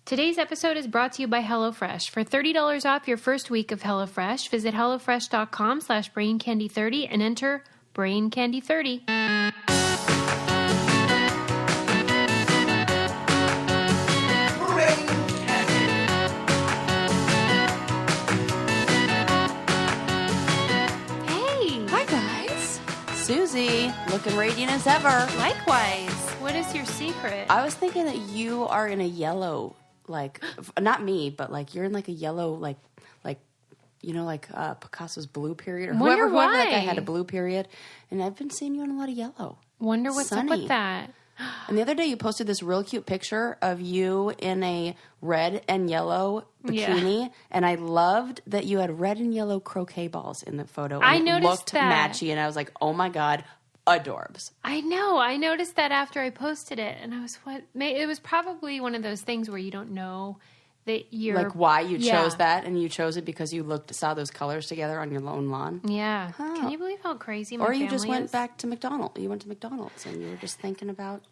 Today's episode is brought to you by HelloFresh. For $30 off your first week of HelloFresh, visit HelloFresh.com/BrainCandy30 and enter BrainCandy30. Hey! Hi, guys. Susie, looking radiant as ever. Likewise. What is your secret? I was thinking that you are in a yellow, like, not me, but like you're in like a yellow, like Picasso's blue period, or whoever that guy had a blue period, and I've been seeing you in a lot of yellow. Wonder what's up with that. And the other day you posted this real cute picture of you in a red and yellow bikini, and I loved that you had red and yellow croquet balls in the photo. And I noticed looked that. matchy, and I was like, oh my God, adorbs. I know. I noticed that after I posted it, and I was, it was probably one of those things where you don't know that you're... Like why you chose that, and you chose it because you saw those colors together on your own lawn? Yeah. Huh. Can you believe how crazy my Or family you just went is? back to McDonald's. You went to McDonald's, and you were just thinking about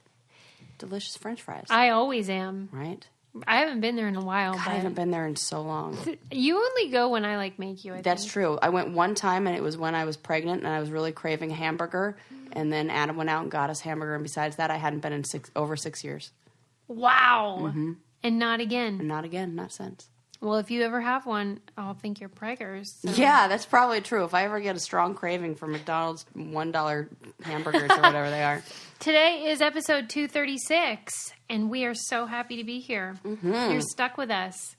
delicious French fries. I always am. Right? I haven't been there in a while. God, I haven't been there in so long. You only go when I make you, I think. That's true. I went one time, and it was when I was pregnant, and I was really craving a hamburger, and then Adam went out and got us hamburger, and besides that, I hadn't been in over 6 years. Wow. Mm-hmm. And not again. And not again, not since. Well, if you ever have one, I'll think you're preggers. So. Yeah, that's probably true. If I ever get a strong craving for McDonald's $1 hamburgers or whatever they are. Today is episode 236, and we are so happy to be here. Mm-hmm. You're stuck with us.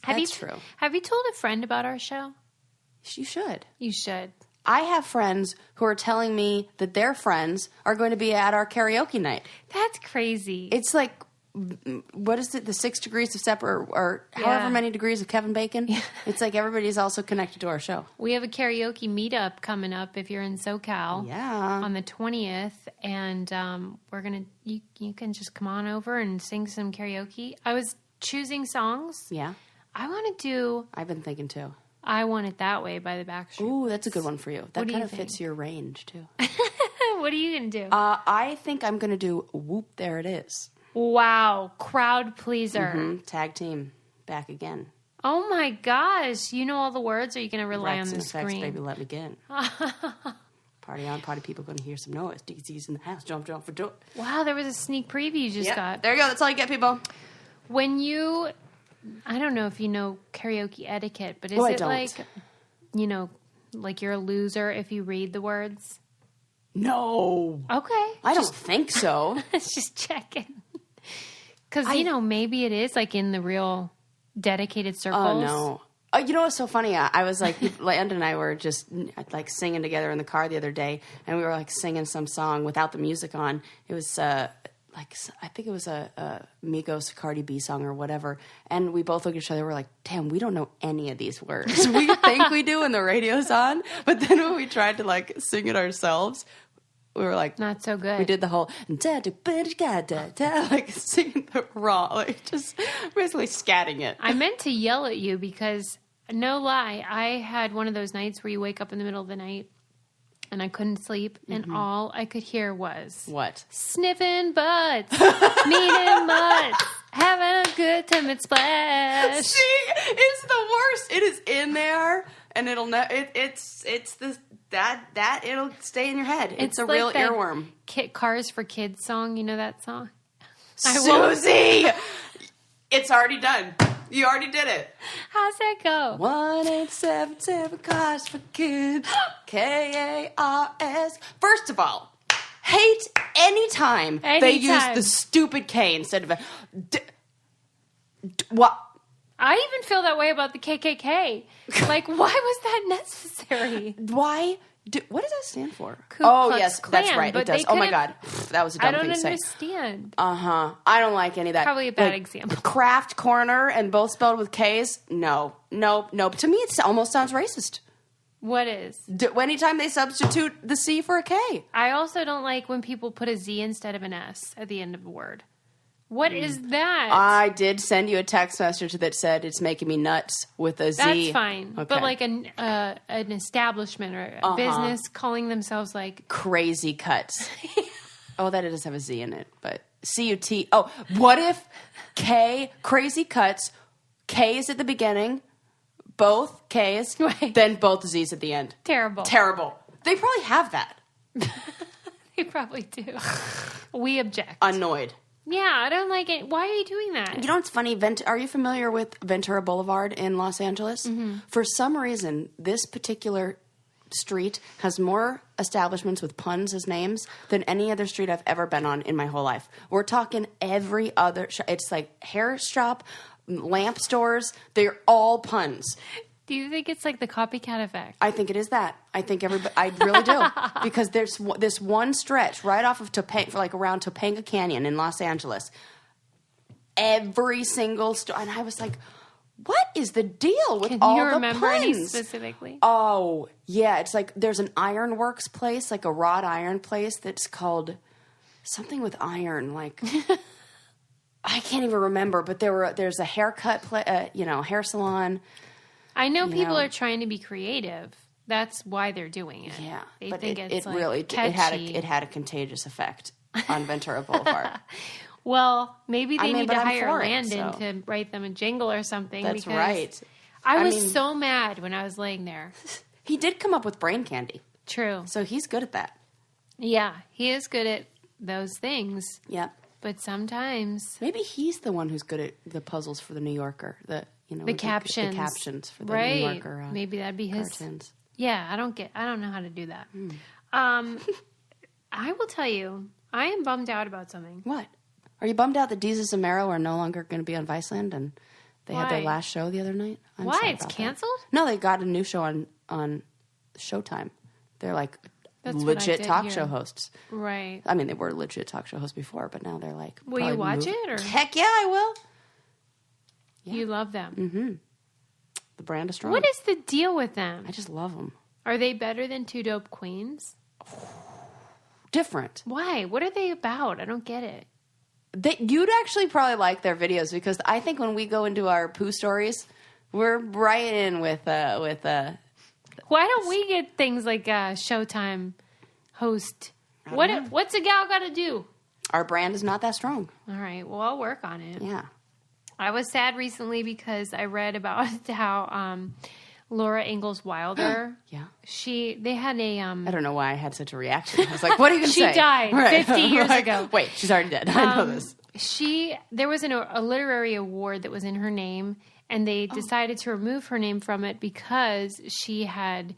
That's true. Have you told a friend about our show? You should. You should. I have friends who are telling me that their friends are going to be at our karaoke night. That's crazy. It's like, what is it? The 6 degrees of separate, or however many degrees of Kevin Bacon. Yeah. It's like everybody's also connected to our show. We have a karaoke meetup coming up if you're in SoCal. Yeah. On the 20th, and we're gonna. You can just come on over and sing some karaoke. I was choosing songs. Yeah. I want to do. I've been thinking too. I Want It That Way by the Backstreet. Ooh, that's a good one for you. That kind of think? fits your range too. What are you gonna do? I think I'm gonna do Whoop There It Is. Wow, crowd pleaser. Mm-hmm. Tag team, back again. Oh my gosh, you know all the words, or are you going to rely on the Effects, screen? baby, let me get in. Party on, party people going to hear some noise. DZ's in the house, jump for joy. Wow, there was a sneak preview you just got. There you go, that's all you get, people. When you, I don't know if you know karaoke etiquette, but is it like, like you're a loser if you read the words? No. Okay. I don't think so. Just checking. Because, maybe it is like in the real dedicated circles. Oh, no. You know what's so funny? I was like, Landon and I were just like singing together in the car the other day, and we were like singing some song without the music on. It was I think it was a Migos Cardi B song or whatever. And we both looked at each other. We're like, damn, we don't know any of these words. We think we do when the radio's on, but then when we tried to like sing it ourselves, we were like, not so good. We did the whole like singing the raw, like just basically scatting it. I meant to yell at you because, no lie, I had one of those nights where you wake up in the middle of the night and I couldn't sleep, and all I could hear was what? Sniffing butts, meeting butts, having a good time at Splash. See, it's the worst. It is in there, and it'll it's the. That it'll stay in your head. It's a like real earworm. Cars for Kids song. You know that song? Susie! It's already done. You already did it. How's that go? 1877 Cars for Kids. KARS. First of all, hate anytime they use the stupid K instead of a... what? I even feel that way about the KKK. Like, why was that necessary? Why? What does that stand for? Ku Klux yes, Klan, that's right. It does. Oh my God, that was a dumb thing to say. I don't understand. I don't like any of that. Probably a bad example. Kraft Corner and both spelled with K's. No. To me, it almost sounds racist. What is? Anytime they substitute the C for a K. I also don't like when people put a Z instead of an S at the end of a word. What is that? I did send you a text message that said it's making me nuts with a Z. That's fine. Okay. But like an establishment or a business calling themselves like... Crazy Cuts. Oh, that does have a Z in it, but C-U-T. Oh, what if K, crazy cuts, K is at the beginning, both Ks, Right. then both Zs at the end. Terrible. Terrible. They probably have that. They probably do. We object. Annoyed. Yeah, I don't like it. Why are you doing that? You know what's funny? Are you familiar with Ventura Boulevard in Los Angeles? Mm-hmm. For some reason, this particular street has more establishments with puns as names than any other street I've ever been on in my whole life. We're talking every other... it's like hair shop, lamp stores. They're all puns. Do you think it's like the copycat effect? I think it is that. I think everybody... I really do. Because there's this one stretch right off of Topanga, like around Topanga Canyon in Los Angeles. Every single store... And I was like, what is the deal with all the puns? Can you remember any specifically? Oh, yeah. It's like there's an ironworks place, like a wrought iron place that's called something with iron. Like, I can't even remember, but there's a haircut, hair salon. I know people are trying to be creative. That's why they're doing it. Yeah, they but think it's it really catchy. it had a contagious effect on Ventura Boulevard. Well, maybe they need to hire Landon to write them a jingle or something. That's right. I was so mad when I was laying there. He did come up with brain candy. True. So he's good at that. Yeah, he is good at those things. Yep. But sometimes maybe he's the one who's good at the puzzles for the New Yorker. The captions. The captions for the New Yorker. Maybe that'd be his cartoons. Yeah, I don't know how to do that. I will tell you, I am bummed out about something. What? Are you bummed out that Deezus and Mero are no longer going to be on Viceland and they had their last show the other night? Why? It's canceled? No, they got a new show on Showtime. They're like legit talk show hosts. Right. I mean, they were legit talk show hosts before, but now they're like... Will you watch it? Or? Heck yeah, I will. Yeah. You love them. Mm-hmm. The brand is strong. What is the deal with them? I just love them. Are they better than Two Dope Queens? Different. Why? What are they about? I don't get it. You'd actually probably like their videos because I think when we go into our poo stories, we're right in with Why don't we get things like a Showtime host? What's a gal got to do? Our brand is not that strong. All right. Well, I'll work on it. Yeah. I was sad recently because I read about how Laura Ingalls Wilder. Yeah. They had a... I don't know why I had such a reaction. I was like, what are you going to say? She died 50 years ago. Wait, she's already dead. I know this. There was a literary award that was in her name, and they decided to remove her name from it because she had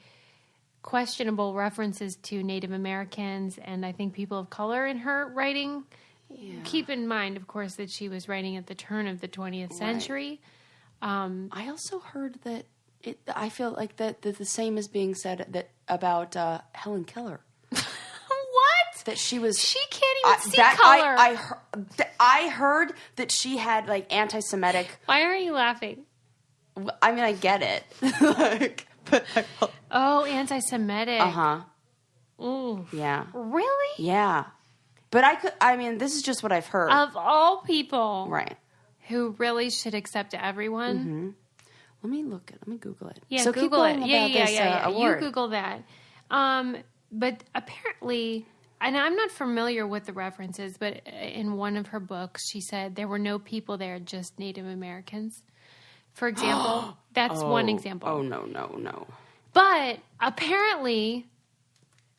questionable references to Native Americans and I think people of color in her writing. Yeah. Keep in mind, of course, that she was writing at the turn of the 20th century. I also heard that I feel like that the same is being said about Helen Keller. What? That she was... She can't even see color. I heard that she had like anti-Semitic... Why are you laughing? I mean, I get it. Anti-Semitic. Uh-huh. Ooh. Yeah. Really? Yeah. But this is just what I've heard. Of all people. Right. Who really should accept everyone. Mm-hmm. Let me Google it. Yeah, so Google it. Yeah. Award. You Google that. But apparently, and I'm not familiar with the references, but in one of her books, she said there were no people there, just Native Americans. For example, that's one example. Oh, no. But apparently,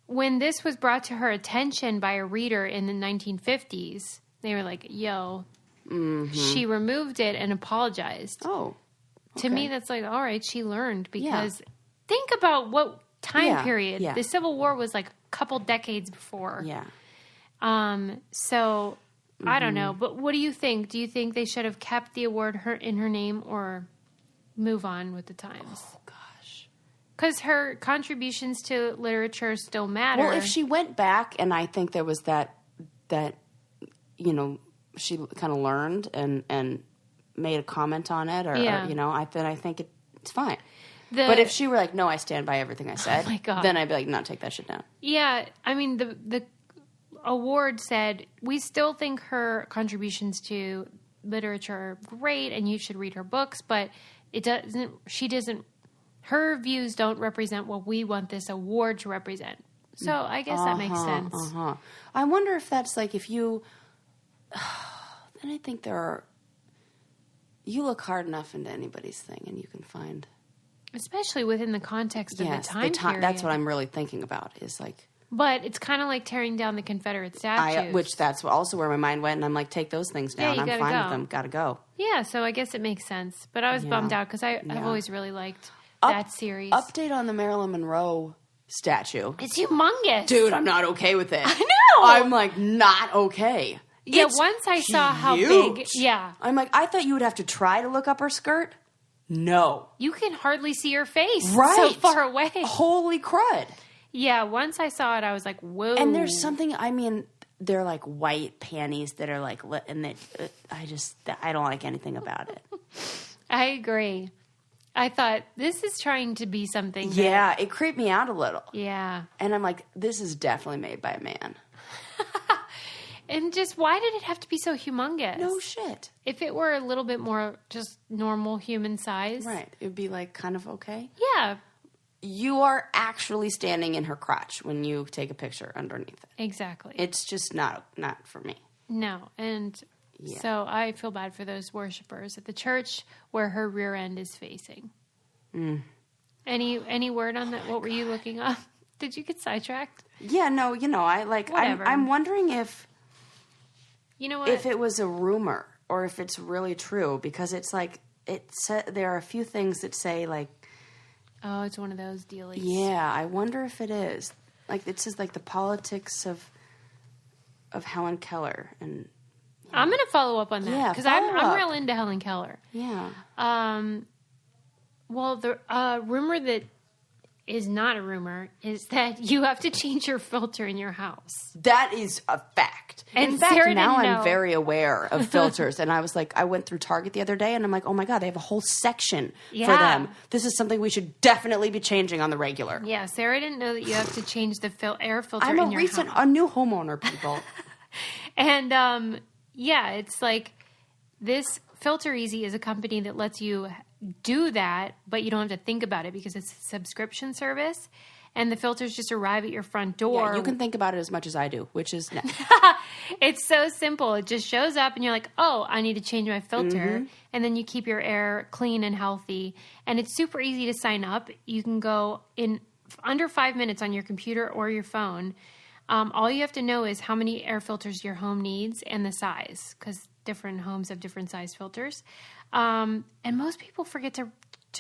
when this was brought to her attention by a reader in the 1950s, they were like, yo, she removed it and apologized. Oh. Okay. To me, that's like, all right, she learned because think about what time period. Yeah. The Civil War was like a couple decades before. Yeah. So I don't know, but what do you think? Do you think they should have kept the award in her name or move on with the times? Oh gosh, because her contributions to literature still matter. Well, if she went back, and I think there was that she kind of learned and made a comment on it, or then I think it's fine. But if she were like, no, I stand by everything I said, then I'd be like, no, take that shit down. Yeah, I mean, the award said, we still think her contributions to literature are great and you should read her books, but her views don't represent what we want this award to represent. So I guess that makes sense. I wonder if that's like if then I think you look hard enough into anybody's thing and you can find. Especially within the context of the time period. That's what I'm really thinking about is like. But it's kind of like tearing down the Confederate statues. Which that's also where my mind went. And I'm like, take those things down. Yeah, I'm fine with them. Gotta go. Yeah, so I guess it makes sense. But I was bummed out because I've always really liked that series. Update on the Marilyn Monroe statue. It's humongous. Dude, I'm not okay with it. I know. I'm like, not okay. Yeah, once I saw how big. Yeah. I'm like, I thought you would have to try to look up her skirt. No. You can hardly see her face. Right. So far away. Holy crud. Yeah, once I saw it, I was like, whoa. And there's something, I mean, they're like white panties that are like, and I don't like anything about it. I agree. I thought, this is trying to be something. Yeah, it creeped me out a little. Yeah. And I'm like, this is definitely made by a man. And just, why did it have to be so humongous? No shit. If it were a little bit more just normal human size. Right. It would be like kind of okay. Yeah. You are actually standing in her crotch when you take a picture underneath it. Exactly. It's just not for me. No. And so I feel bad for those worshipers at the church where her rear end is facing. Mm. Any word on that? What were you looking up? Did you get sidetracked? Yeah, no, I'm wondering if, you know what? if it was a rumor or if it's really true, because it's like, there are a few things that say like, oh, it's one of those dealies. yeah, I wonder if it is. Like, it says like the politics of Helen Keller. And I'm going to follow up on that because I'm real into Helen Keller. Yeah. Well, the rumor that is not a rumor is that you have to change your filter in your house. That is a fact. And in fact, Sarah now didn't I'm know. very aware of filters. And I was like, I went through Target the other day and I'm like, oh my God, they have a whole section for them. This is something we should definitely be changing on the regular. Yeah, Sarah didn't know that you have to change the air filter I'm in your house. a new homeowner, people. And yeah, it's like this Filter Easy is a company that lets you do that, but you don't have to think about it because it's a subscription service. And the filters just arrive at your front door. Yeah, you can think about it as much as I do, which is... It's so simple. It just shows up and you're like, oh, I need to change my filter. Mm-hmm. And then you keep your air clean and healthy. And it's super easy to sign up. You can go in under 5 minutes on your computer or your phone. All you have to know is how many air filters your home needs and the size, because different homes have different size filters. And most people forget to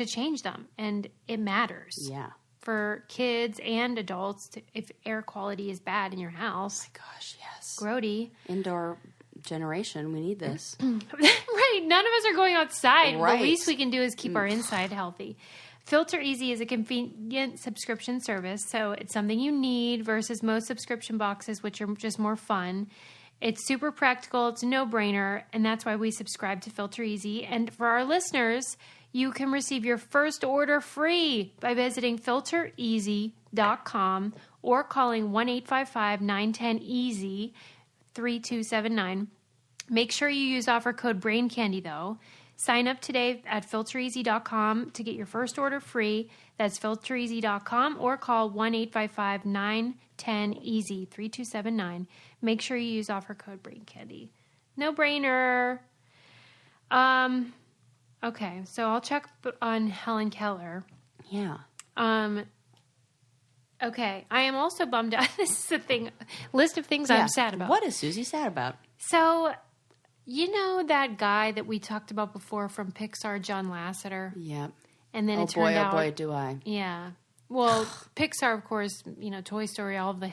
change them, and it matters. Yeah. For kids and adults, if air quality is bad in your house. Oh my gosh, yes. Grody. Indoor generation, we need this. Right. None of us are going outside. Right. The least we can do is keep our inside healthy. Filter Easy is a convenient subscription service, so it's something you need versus most subscription boxes, which are just more fun. It's super practical. It's a no-brainer, and that's why we subscribe to Filter Easy. And for our listeners, you can receive your first order free by visiting filtereasy.com or calling 1-855-910-EASY 3279. Make sure you use offer code BRAINCANDY, though. Sign up today at filtereasy.com to get your first order free. That's filtereasy.com or call 1-855-910-EASY 3279. Make sure you use offer code BRAINCANDY. No brainer. Okay, so I'll check on Helen Keller. Yeah. Okay, I am also bummed out. This is the list of things I'm sad about. What is Susie sad about? So, you know that guy that we talked about before from Pixar, John Lasseter? Yeah. And then it turned out... Oh boy, do I. Yeah. Well, Pixar, of course, Toy Story, all the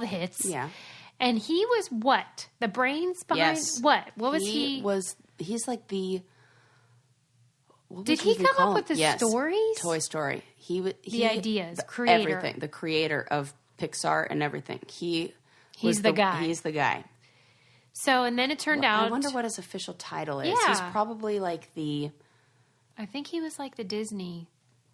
hits. Yeah. And he was what? The brains behind what? What was he? He's like the... Did he come up with the stories? Toy Story. The ideas, creator. Everything. The creator of Pixar and everything. He's the guy. He's the guy. So, and then it turned out... I wonder what his official title is. Yeah. He's probably like the... I think he was like the Disney...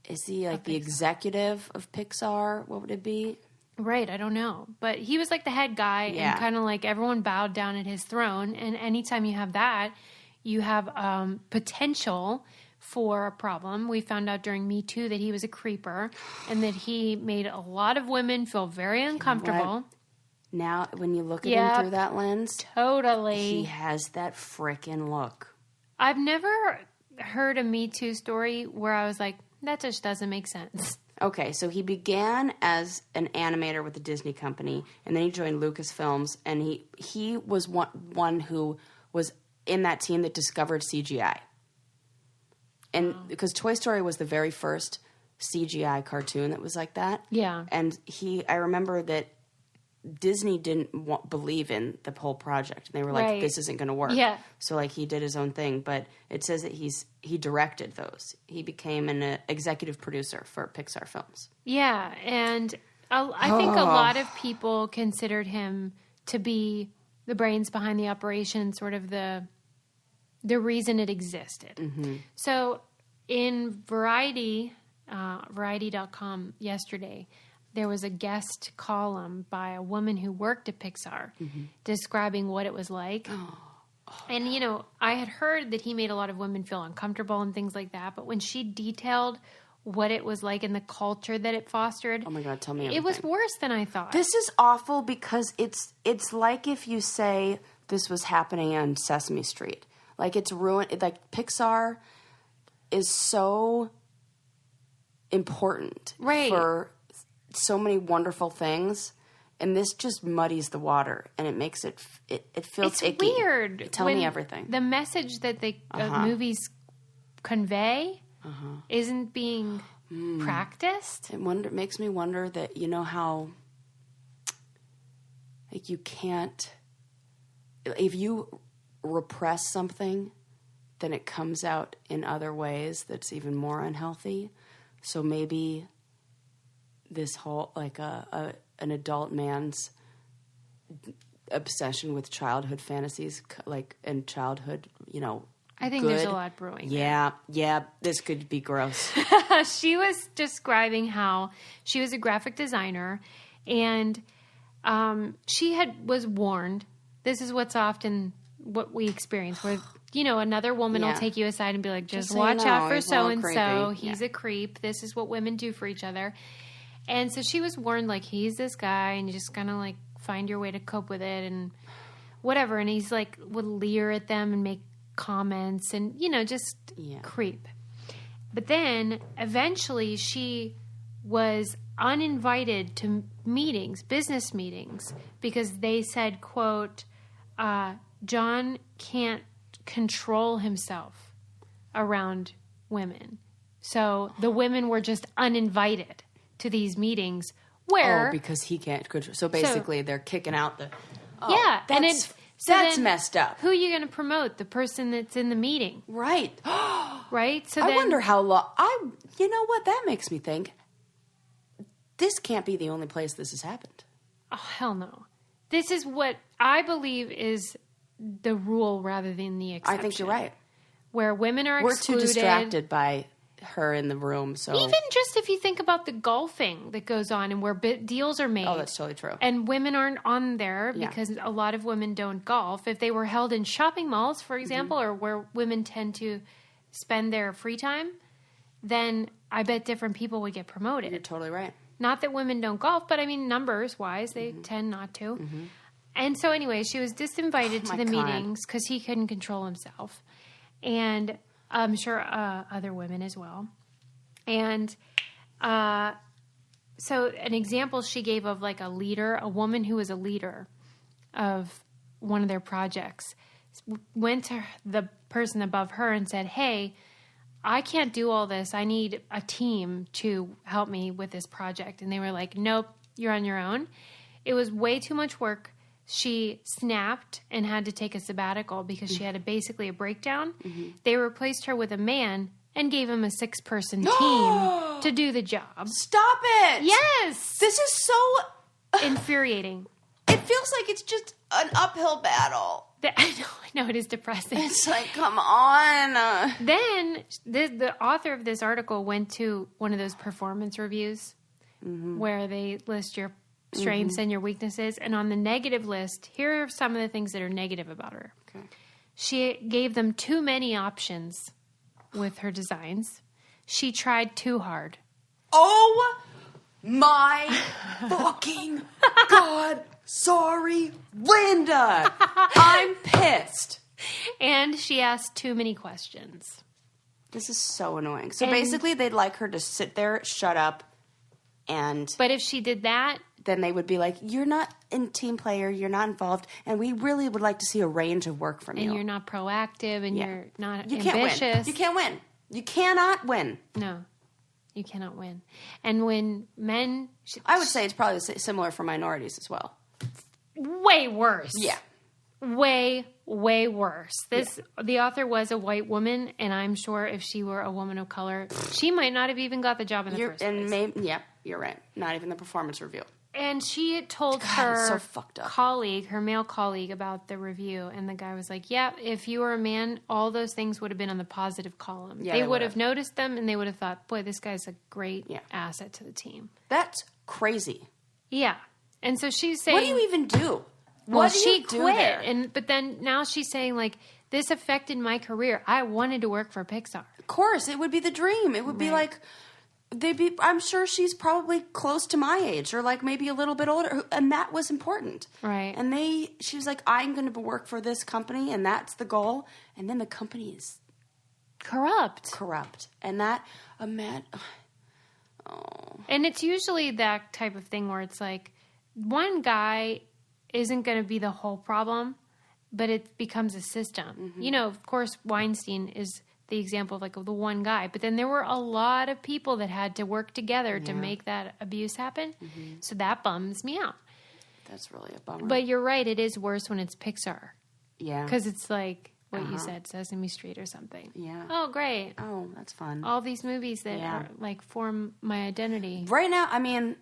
Is he like the executive of Pixar? What would it be? Right, I don't know. But he was like the head guy and kind of like everyone bowed down at his throne. And anytime you have that, you have potential for a problem. We found out during Me Too that he was a creeper and that he made a lot of women feel very uncomfortable. Now, when you look at him through that lens, totally, he has that frickin' look. I've never heard a Me Too story where I was like, that just doesn't make sense. Okay, so he began as an animator with the Disney company, and then he joined Lucasfilms, and he was one who was in that team that discovered CGI. And because Toy Story was the very first CGI cartoon that was like that. Yeah. And I remember that Disney didn't believe in the whole project. And they were like, this isn't going to work. Yeah. So like he did his own thing, but it says that he directed those. He became an executive producer for Pixar films. Yeah. And I think a lot of people considered him to be the brains behind the operation, sort of the reason it existed. Mm-hmm. So in Variety.com yesterday, there was a guest column by a woman who worked at Pixar describing what it was like. And, you know, I had heard that he made a lot of women feel uncomfortable and things like that. But when she detailed what it was like and the culture that it fostered. Oh, my God, tell me everything. It was worse than I thought. This is awful because it's like if you say this was happening on Sesame Street. Like, it's ruined. Like, Pixar is so important for so many wonderful things, and this just muddies the water, and it makes it feels icky. It's weird. Tell me everything. The message that the movies convey isn't being practiced. It makes me wonder that, you know how, like, you can't, if you repress something, then it comes out in other ways that's even more unhealthy. So maybe this whole, like, an adult man's obsession with childhood fantasies, like, and childhood, you know, I think there's a lot brewing. Yeah, this could be gross. She was describing how she was a graphic designer, and she was warned. This is what's often what we experience, where, you know, another woman will take you aside and be like, just watch out for so-and-so. He's a creep. This is what women do for each other. And so she was warned, like, he's this guy, and you just kind of, like, find your way to cope with it and whatever. And he's, like, would leer at them and make comments and, you know, just creep. But then eventually she was uninvited to meetings, business meetings, because they said, quote, John can't control himself around women. So the women were just uninvited to these meetings where... Oh, because he can't control. So basically they're kicking out the... Oh, yeah. That's messed up. Who are you going to promote? The person that's in the meeting. Right. Right? So I wonder how long... You know what? That makes me think, this can't be the only place this has happened. Oh, hell no. This is what I believe is the rule rather than the exception. I think you're right. Where women are excluded. We're too distracted by her in the room. So even just if you think about the golfing that goes on and where deals are made. Oh, that's totally true. And women aren't on there because a lot of women don't golf. If they were held in shopping malls, for example, or where women tend to spend their free time, then I bet different people would get promoted. You're totally right. Not that women don't golf, but I mean, numbers-wise, they tend not to. Mm-hmm. And so anyway, she was disinvited to the meetings because he couldn't control himself. And I'm sure other women as well. And so an example she gave of, like, a woman who was a leader of one of their projects, went to the person above her and said, hey, I can't do all this. I need a team to help me with this project. And they were like, nope, you're on your own. It was way too much work. She snapped and had to take a sabbatical because she had basically a breakdown. Mm-hmm. They replaced her with a man and gave him a 6-person team to do the job. Stop it! Yes! This is so... infuriating. It feels like it's just an uphill battle. I know, it is depressing. It's like, come on. Then the author of this article went to one of those performance reviews where they list your strengths and your weaknesses. And on the negative list, here are some of the things that are negative about her. Okay. She gave them too many options with her designs. She tried too hard. Oh my fucking God. sorry, Linda. I'm pissed. And she asked too many questions. This is so annoying. So basically, they'd like her to sit there, shut up, and... But if she did that... Then they would be like, you're not a team player, you're not involved, and we really would like to see a range of work from you. And you're not proactive, and you're not ambitious. Can't win. You can't win. You cannot win. No. You cannot win. And when men... I would say it's probably similar for minorities as well. Way worse. Yeah. Way worse. The author was a white woman, and I'm sure if she were a woman of color, she might not have even got the job in the first place. You're right. Not even the performance review. And she had told her so fucked up. colleague, her male colleague, about the review, and the guy was like, yeah, if you were a man, all those things would have been on the positive column. Yeah, they would have noticed them, and they would have thought, boy, this guy's a great asset to the team. That's crazy. Yeah. And so she's saying... What do you even do? Well, she quit, but then now she's saying, like, this affected my career. I wanted to work for Pixar. Of course, it would be the dream. It would be like, I'm sure she's probably close to my age, or like maybe a little bit older, and that was important. Right. And she was like, I'm going to work for this company, and that's the goal. And then the company is corrupt. And that, And it's usually that type of thing where it's like, one guy isn't going to be the whole problem, but it becomes a system. Mm-hmm. You know, of course, Weinstein is the example of like the one guy, but then there were a lot of people that had to work together to make that abuse happen. Mm-hmm. So that bums me out. That's really a bummer. But you're right, it is worse when it's Pixar. Yeah. Because it's like what you said, Sesame Street or something. Yeah. Oh, great. Oh, that's fun. All these movies that are like form my identity. Right now, I mean,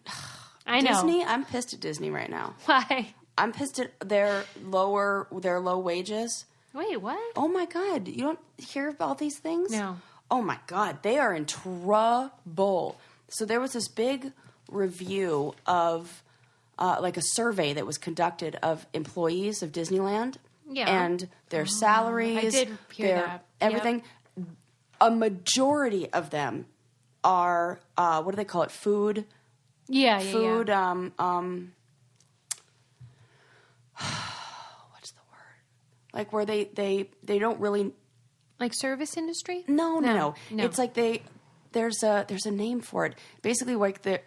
I know. Disney, I'm pissed at Disney right now. Why? I'm pissed at their low wages. Wait, what? Oh my God. You don't hear about these things? No. Oh my God. They are in trouble. So there was this big review of like a survey that was conducted of employees of Disneyland. Yeah. And their salaries. I did hear that. Everything. Yep. A majority of them are, what do they call it? Food. Yeah. What's the word? Like where they don't really, like service industry? No. It's like there's a name for it. Basically, like they're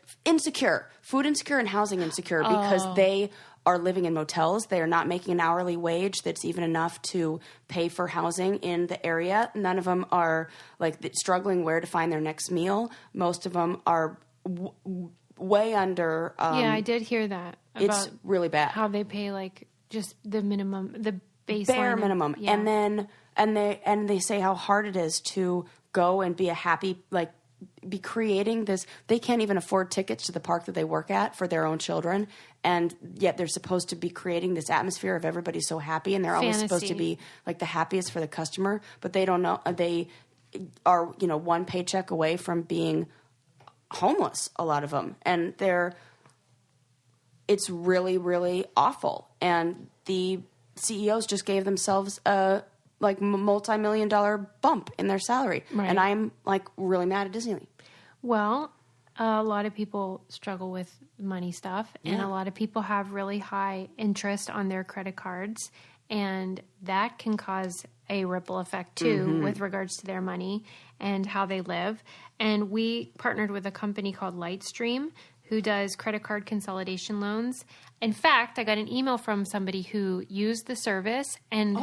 food insecure and housing insecure because they are living in motels. They are not making an hourly wage that's even enough to pay for housing in the area. None of them are like struggling where to find their next meal. Most of them are way under. I did hear that. It's really bad. How they pay like just the minimum, the baseline. Bare minimum. Yeah. And then they say how hard it is to go and be be creating this. They can't even afford tickets to the park that they work at for their own children. And yet they're supposed to be creating this atmosphere of everybody so happy. And they're always supposed to be like the happiest for the customer. But they don't know. They are, one paycheck away from being homeless, a lot of them. And it's really, really awful. And the CEOs just gave themselves a multi-million-dollar bump in their salary. Right. And I'm really mad at Disney. Well, a lot of people struggle with money stuff, and a lot of people have really high interest on their credit cards, and that can cause a ripple effect too with regards to their money and how they live. And we partnered with a company called Lightstream, who does credit card consolidation loans. In fact, I got an email from somebody who used the service, and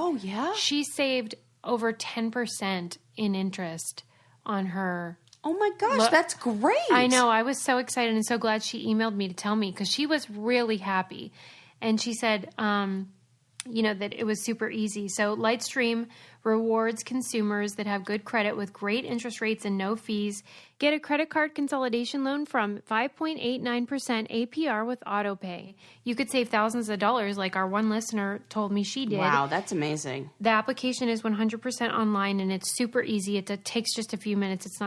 she saved over 10% in interest on her. Oh my gosh, that's great. I know. I was so excited and so glad she emailed me to tell me, because she was really happy. And she said, that it was super easy. So Lightstream rewards consumers that have good credit with great interest rates and no fees. Get a credit card consolidation loan from 5.89% APR with AutoPay. You could save thousands of dollars like our one listener told me she did. Wow, that's amazing. The application is 100% online, and it's super easy. It takes just a few minutes. It's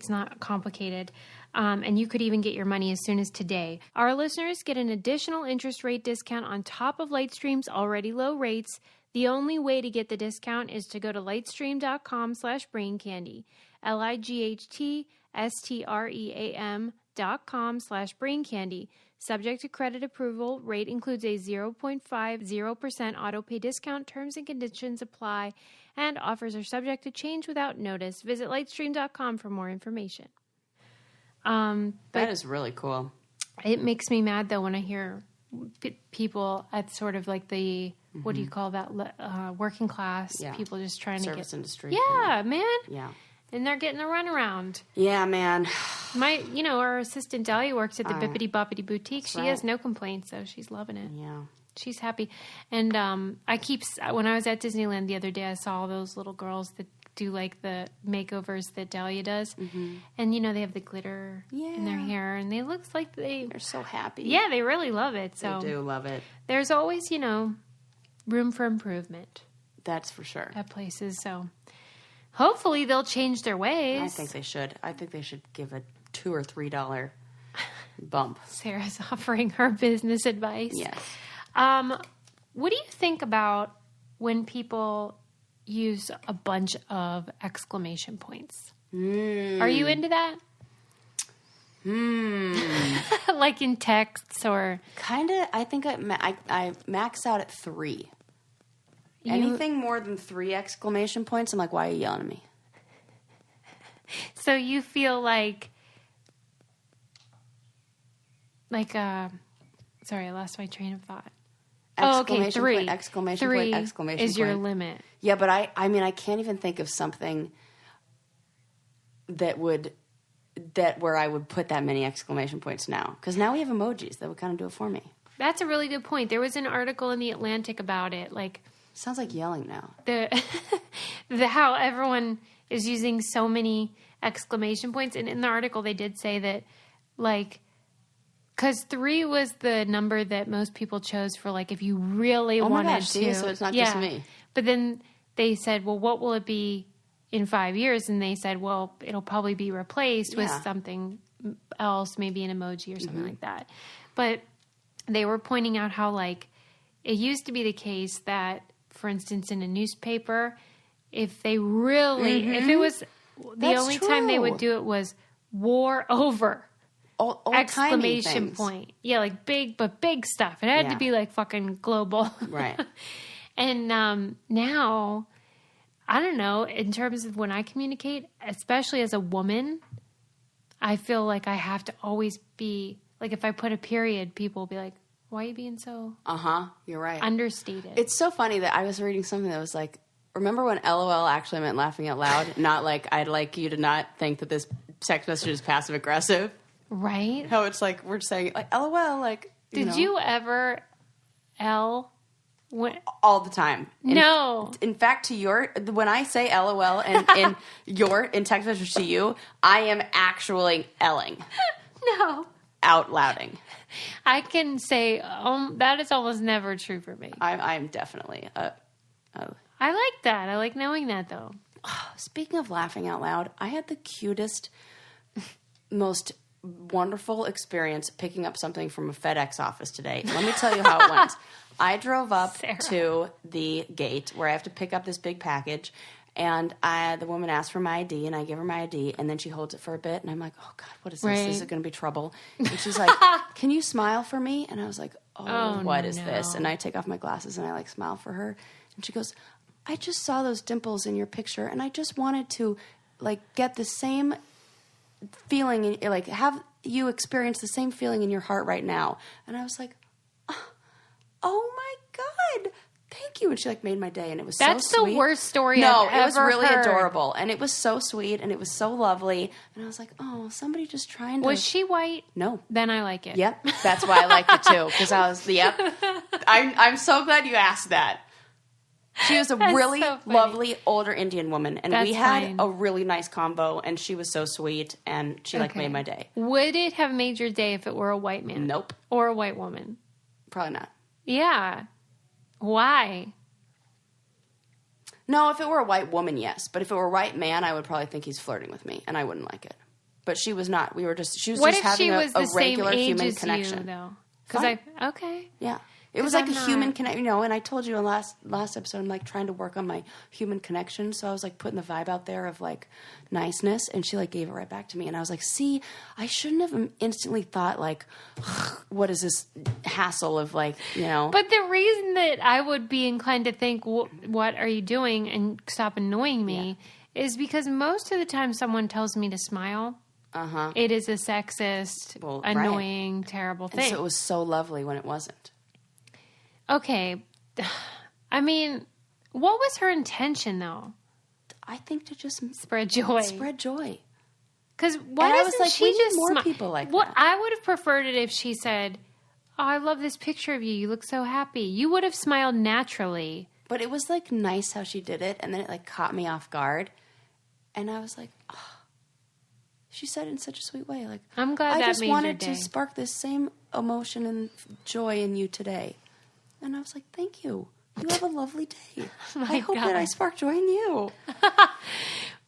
not complicated. And you could even get your money as soon as today. Our listeners get an additional interest rate discount on top of Lightstream's already low rates. The only way to get the discount is to go to lightstream.com/braincandy. LIGHTSTREAM.com/braincandy. Subject to credit approval. Rate includes a 0.50% auto pay discount. Terms and conditions apply, and offers are subject to change without notice. Visit lightstream.com for more information. That is really cool. It makes me mad, though, when I hear people at sort of like the, what do you call that, working class, people just trying to get... Service industry. Yeah, man. Yeah. And they're getting a runaround. Yeah, man. Our assistant Dahlia works at the Bippity Boppity Boutique. She has no complaints, so she's loving it. Yeah. She's happy. And when I was at Disneyland the other day, I saw all those little girls that do like the makeovers that Dahlia does. Mm-hmm. And, they have the glitter in their hair. And they look like they're so happy. Yeah, they really love it. So they do love it. There's always, room for improvement. That's for sure. At places, so... Hopefully they'll change their ways. I think they should. I think they should give a $2 or $3 bump. Sarah's offering her business advice. Yes. What do you think about when people use a bunch of exclamation points? Are you into that? Like in texts or... Kind of. I think I max out at 3. Anything more than 3 exclamation points, I'm like, why are you yelling at me? So you feel like, sorry, I lost my train of thought. Exclamation 3. Point, exclamation 3 point, exclamation is point. your limit. Yeah, but I can't even think of something where I would put that many exclamation points now. Because now we have emojis that would kind of do it for me. That's a really good point. There was an article in The Atlantic about it, sounds like yelling now. The how everyone is using so many exclamation points. And in the article, they did say that, because 3 was the number that most people chose for, if you really wanted to. See, so it's not just me. But then they said, well, what will it be in 5 years? And they said, well, it'll probably be replaced with something else, maybe an emoji or something like that. But they were pointing out how, it used to be the case that, for instance, in a newspaper, if they really, if it was the only time they would do it was war over, exclamation point. Yeah, big stuff. It had to be fucking global. Right. And now, I don't know, in terms of when I communicate, especially as a woman, I feel like I have to always be, if I put a period, people will be like, why are you being so... You're right. Understated. It's so funny that I was reading something that was remember when LOL actually meant laughing out loud? Not I'd like you to not think that this text message is passive aggressive. Right? How it's we're saying LOL, Did you ever L... All the time. No. In fact, when I say LOL and in text message to you, I am actually L-ing. No. Out louding. I can say that is almost never true for me. I'm definitely I like that. I like knowing that, though. Speaking of laughing out loud, I had the cutest, most wonderful experience picking up something from a FedEx office today. Let me tell you how it went. I drove up to the gate where I have to pick up this big package, and the woman asked for my ID, and I give her my ID, and then she holds it for a bit, and I'm like, oh, God, what is this? Right. This is going to be trouble. And she's like, can you smile for me? And I was like, what is this? And I take off my glasses, and I, smile for her. And she goes, I just saw those dimples in your picture, and I just wanted to, get the same feeling, have you experience the same feeling in your heart right now. And I was like, oh, my God. Thank you. And she made my day, and it was so sweet. That's the worst story I've ever heard. No, it was really adorable, and it was so sweet, and it was so lovely. And I was like, oh, somebody just trying to... Was she white? No. Then I like it. Yep. That's why I like it, too, because I was... Yep. I'm so glad you asked that. She was a really lovely older Indian woman, and we had a really nice combo, and she was so sweet, and she made my day. Would it have made your day if it were a white man? Nope. Or a white woman? Probably not. Yeah. Why? No, if it were a white woman, yes. But if it were a white man, I would probably think he's flirting with me, and I wouldn't like it. But she was not. She was just having a regular human connection. You, though? Because okay. Yeah. It was like a human connection, and I told you in last episode, I'm like trying to work on my human connection. So I was like putting the vibe out there of like niceness, and she like gave it right back to me. And I was like, see, I shouldn't have instantly thought like, what is this hassle of like, But the reason that I would be inclined to think, what are you doing and stop annoying me is because most of the time someone tells me to smile. It is a sexist, annoying, terrible thing. And so it was so lovely when it wasn't. Okay. I mean, what was her intention, though? I think to just spread joy. Because why doesn't she just more people like that? I would have preferred it if she said, "Oh, I love this picture of you. You look so happy." You would have smiled naturally. But it was like nice how she did it, and then it like caught me off guard, and I was like, "Oh." She said it in such a sweet way. Like, I'm glad I that just made wanted your day. to spark this same emotion and joy in you today. And I was like, thank you. You have a lovely day. I hope that I spark joy in you.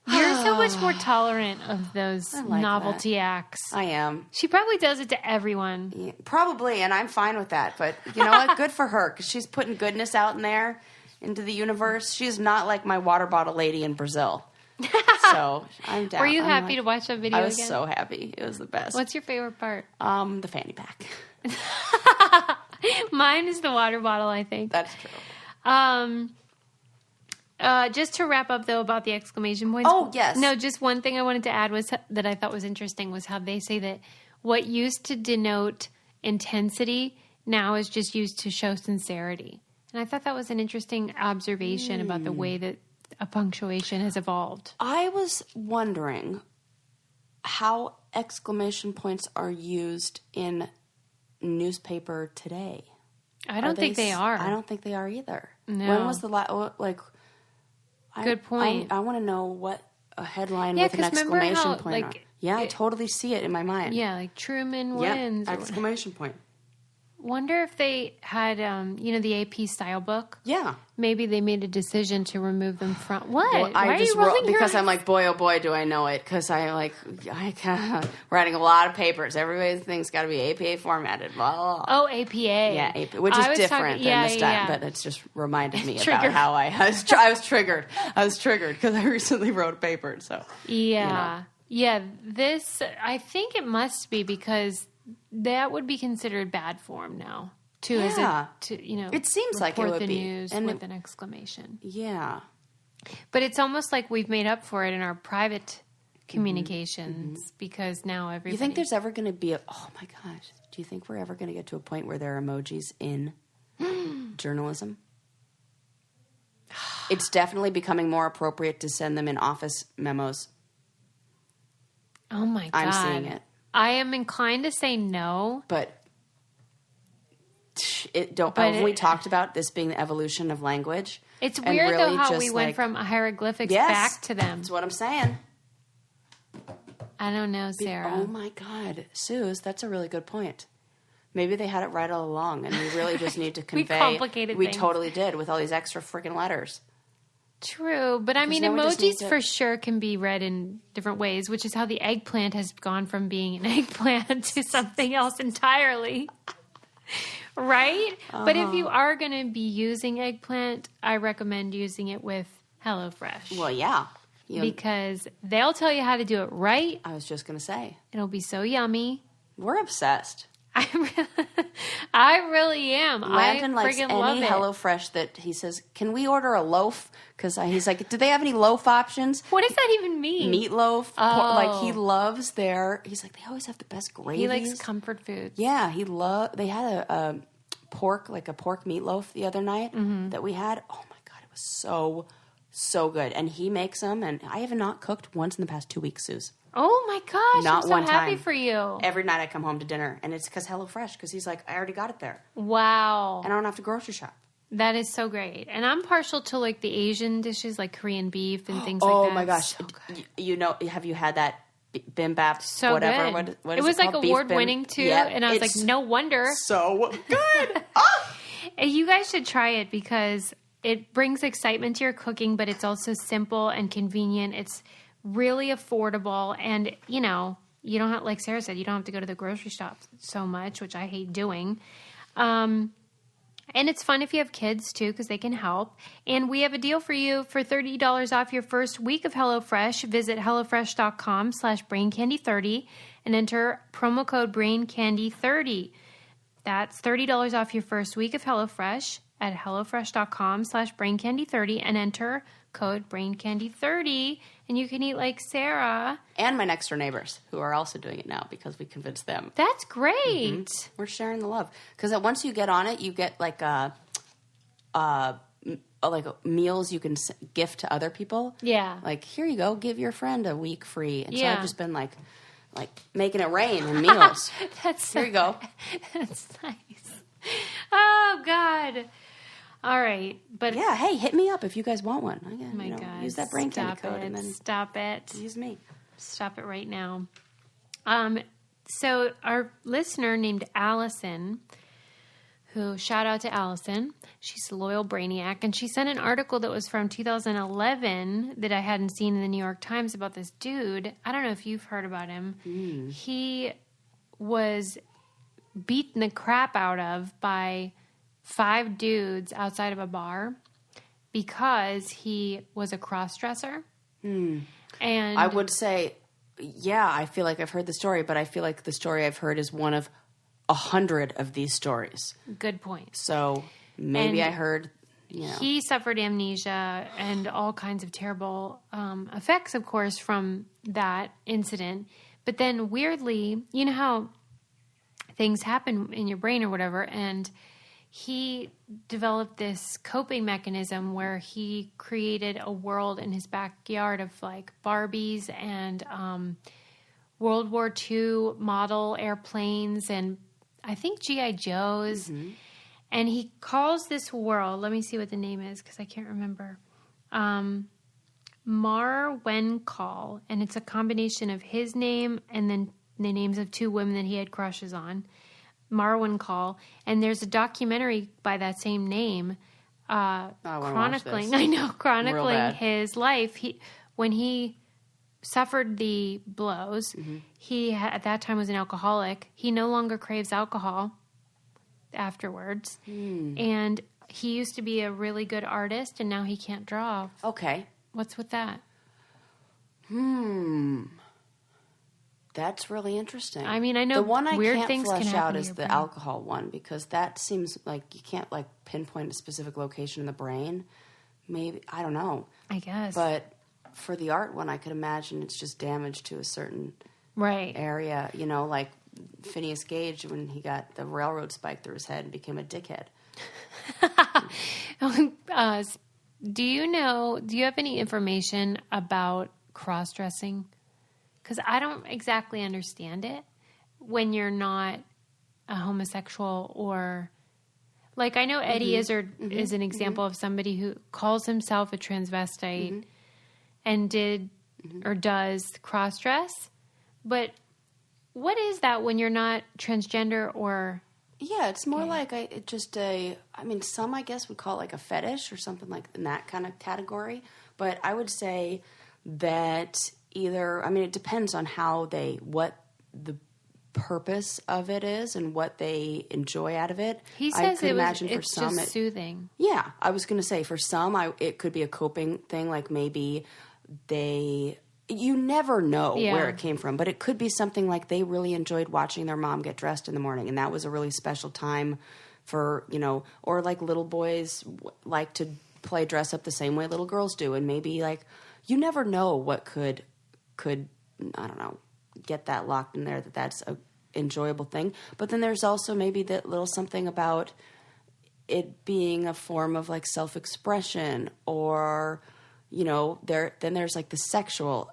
You're so much more tolerant of those novelty acts. I am. She probably does it to everyone. Yeah, probably, and I'm fine with that. But you know what? Good for her, because she's putting goodness out in there into the universe. She's not like my water bottle lady in Brazil. So I'm down. Were you happy to watch that video again? I was so happy. It was the best. What's your favorite part? The fanny pack. Mine is the water bottle, I think. That's true. Just to wrap up, though, about the exclamation points. Oh, yes. No, just one thing I wanted to add was that I thought was interesting was how they say that what used to denote intensity now is just used to show sincerity. And I thought that was an interesting observation about the way that a punctuation has evolved. I was wondering how exclamation points are used in newspaper today. I don't think they are. I don't think they are either. No. When was the Good point. I want to know what a headline with an exclamation point are. Yeah, I totally see it in my mind. Yeah, like Truman wins. Exclamation point. Wonder if they had, the AP style book. Yeah. Maybe they made a decision to remove them from... What? Well, Why are you rolling your eyes? I'm like, boy, oh boy, do I know it. Because I writing a lot of papers. Everything's got to be APA formatted. Blah, blah, blah. Oh, APA. Yeah, APA, which is different than this time. But it's just reminded me about how I was triggered. I was triggered because I recently wrote a paper. So yeah. Yeah, this... I think it must be because... That would be considered bad form now, too. Yeah. It seems like it would the be. News and with an exclamation. Yeah. But it's almost like we've made up for it in our private communications because now everybody... You think there's ever going to be oh my gosh, do you think we're ever going to get to a point where there are emojis in journalism? It's definitely becoming more appropriate to send them in office memos. Oh my God. I'm seeing it. I am inclined to say no. But have we talked about this being the evolution of language? It's weird, really, though, how we went from hieroglyphics back to them. That's what I'm saying. I don't know, Sarah. Oh, my God. Suze, that's a really good point. Maybe they had it right all along, and we really just need to convey... We complicated things. We totally did, with all these extra freaking letters. True, but I mean, emojis for sure can be read in different ways, which is how the eggplant has gone from being an eggplant to something else entirely. Right? But if you are going to be using eggplant, I recommend using it with HelloFresh. Well, yeah. Because they'll tell you how to do it right. I was just going to say. It'll be so yummy. We're obsessed. I really am. Landon I likes friggin' any love it. HelloFresh that he says, can we order a loaf? Because he's like, do they have any loaf options? What does that even mean? Meatloaf. Oh. He loves he's like, they always have the best gravies. He likes comfort foods. Yeah, they had a pork meatloaf the other night that we had. Oh my God, it was so good. And he makes them, and I have not cooked once in the past 2 weeks, Suze. Oh my gosh, Not I'm so one happy time. for you. Every night I come home to dinner, and it's because HelloFresh, because he's like, I already got it there. Wow. And I don't have to grocery shop. That is so great. And I'm partial to like the Asian dishes like Korean beef and things like that. Oh my gosh. So have you had that bibimbap? So whatever. good. What it is was it like called? award winning too. Yep, and I was like, no wonder. So good. Oh! And you guys should try it because it brings excitement to your cooking, but it's also simple and convenient. It's really affordable. And, you don't have, like Sarah said, you don't have to go to the grocery shop so much, which I hate doing. And it's fun if you have kids, too, because they can help. And we have a deal for you for $30 off your first week of HelloFresh. Visit HelloFresh.com/BrainCandy30 and enter promo code BrainCandy30. That's $30 off your first week of HelloFresh at HelloFresh.com/BrainCandy30 and enter code BrainCandy30. And you can eat like Sarah. And my next door neighbors, who are also doing it now because we convinced them. That's great. Mm-hmm. We're sharing the love. Because once you get on it, you get like meals you can gift to other people. Yeah. Like, here you go, give your friend a week free. And so Yeah. I've just been like making it rain in meals. Here you go. That's nice. Oh, God. All right. But yeah, hey, hit me up if you guys want one. My God. Use that brain candy Stop code it. and then Stop it. use me. Stop it right now. So our listener named Allison, who, shout out to Allison, she's a loyal brainiac, and she sent an article that was from 2011 that I hadn't seen in the New York Times about this dude. I don't know if you've heard about him. He was beaten the crap out of by 5 dudes outside of a bar because he was a cross-dresser. And I would say, yeah, I feel like I've heard the story, but I feel like the story I've heard is one of 100 of these stories. Good point. So maybe And I heard, you know. he suffered amnesia and all kinds of terrible effects, of course, from that incident. But then weirdly, you know how things happen in your brain or whatever, and he developed this coping mechanism where he created a world in his backyard of like Barbies and World War II model airplanes and I think G.I. Joes. And he calls this world, let me see what the name is because I can't remember, Marwencol. And it's a combination of his name and then the names of 2 women that he had crushes on. Marwencol, and there's a documentary by that same name chronicling his life. When he suffered the blows, he at that time was an alcoholic. He no longer craves alcohol afterwards, and he used to be a really good artist, and now he can't draw. Okay. What's with that? That's really interesting. I mean, I know the one I weird can't things flesh can happen out to is your the brain. alcohol one because that seems like you can't like pinpoint a specific location in the brain. Maybe I don't know. I guess, But for the art one, I could imagine it's just damage to a certain right. area. You know, like Phineas Gage when he got the railroad spike through his head and became a dickhead. Do you have any information about cross-dressing? Because I don't exactly understand it when you're not a homosexual or... Like, I know Eddie Izzard is an example of somebody who calls himself a transvestite and did or does cross-dress. But what is that when you're not transgender or... Yeah, it's more like some I guess would call it like a fetish or something like in that kind of category. But I would say that it depends on what the purpose of it is and what they enjoy out of it. He says it's just soothing. Yeah, I was going to say for some, it could be a coping thing. Like maybe you never know where it came from, but it could be something like they really enjoyed watching their mom get dressed in the morning, and that was a really special time for, or like little boys like to play dress up the same way little girls do, and maybe like you never know what could I don't know, get that locked in there that's a enjoyable thing. But then there's also maybe that little something about it being a form of like self-expression or there's like the sexual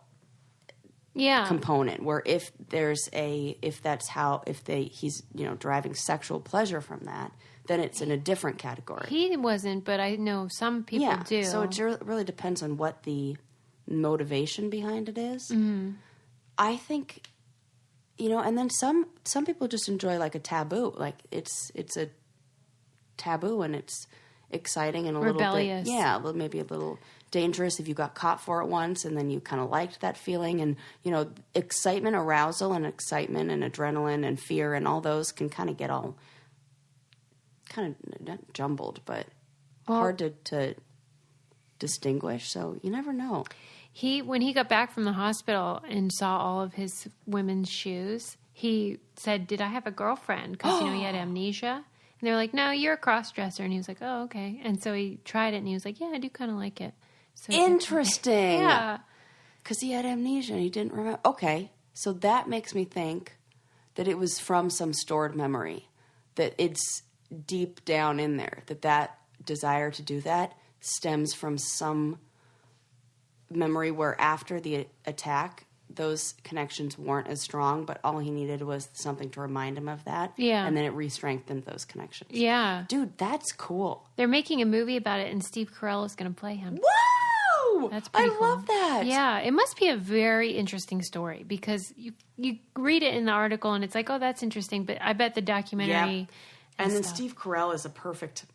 component where if he's deriving sexual pleasure from that, then it's in a different category. He wasn't, but I know some people do. So it really depends on what the motivation behind it is. I think, and then some people just enjoy like a taboo, like it's a taboo and it's exciting and a rebellious. Little bit, maybe a little dangerous if you got caught for it once and then you kind of liked that feeling, and excitement, arousal, and excitement and adrenaline and fear and all those can kind of get all kind of not jumbled, but hard to distinguish. So you never know. When he got back from the hospital and saw all of his women's shoes, he said, "Did I have a girlfriend?" Because he had amnesia. And they were like, "No, you're a cross-dresser." And he was like, "Oh, okay." And so he tried it, and he was like, "Yeah, I do kind of like it." So interesting. Yeah. Because he had amnesia and he didn't remember. Okay, so that makes me think that it was from some stored memory, that it's deep down in there, that desire to do that stems from some memory where after the attack, those connections weren't as strong, but all he needed was something to remind him of that. Yeah. And then it re-strengthened those connections. Yeah. Dude, that's cool. They're making a movie about it, and Steve Carell is going to play him. Whoa! That's pretty cool. I love that. Yeah, it must be a very interesting story because you read it in the article and it's like, oh, that's interesting, but I bet the documentary... Yep. And then Steve Carell is a perfect...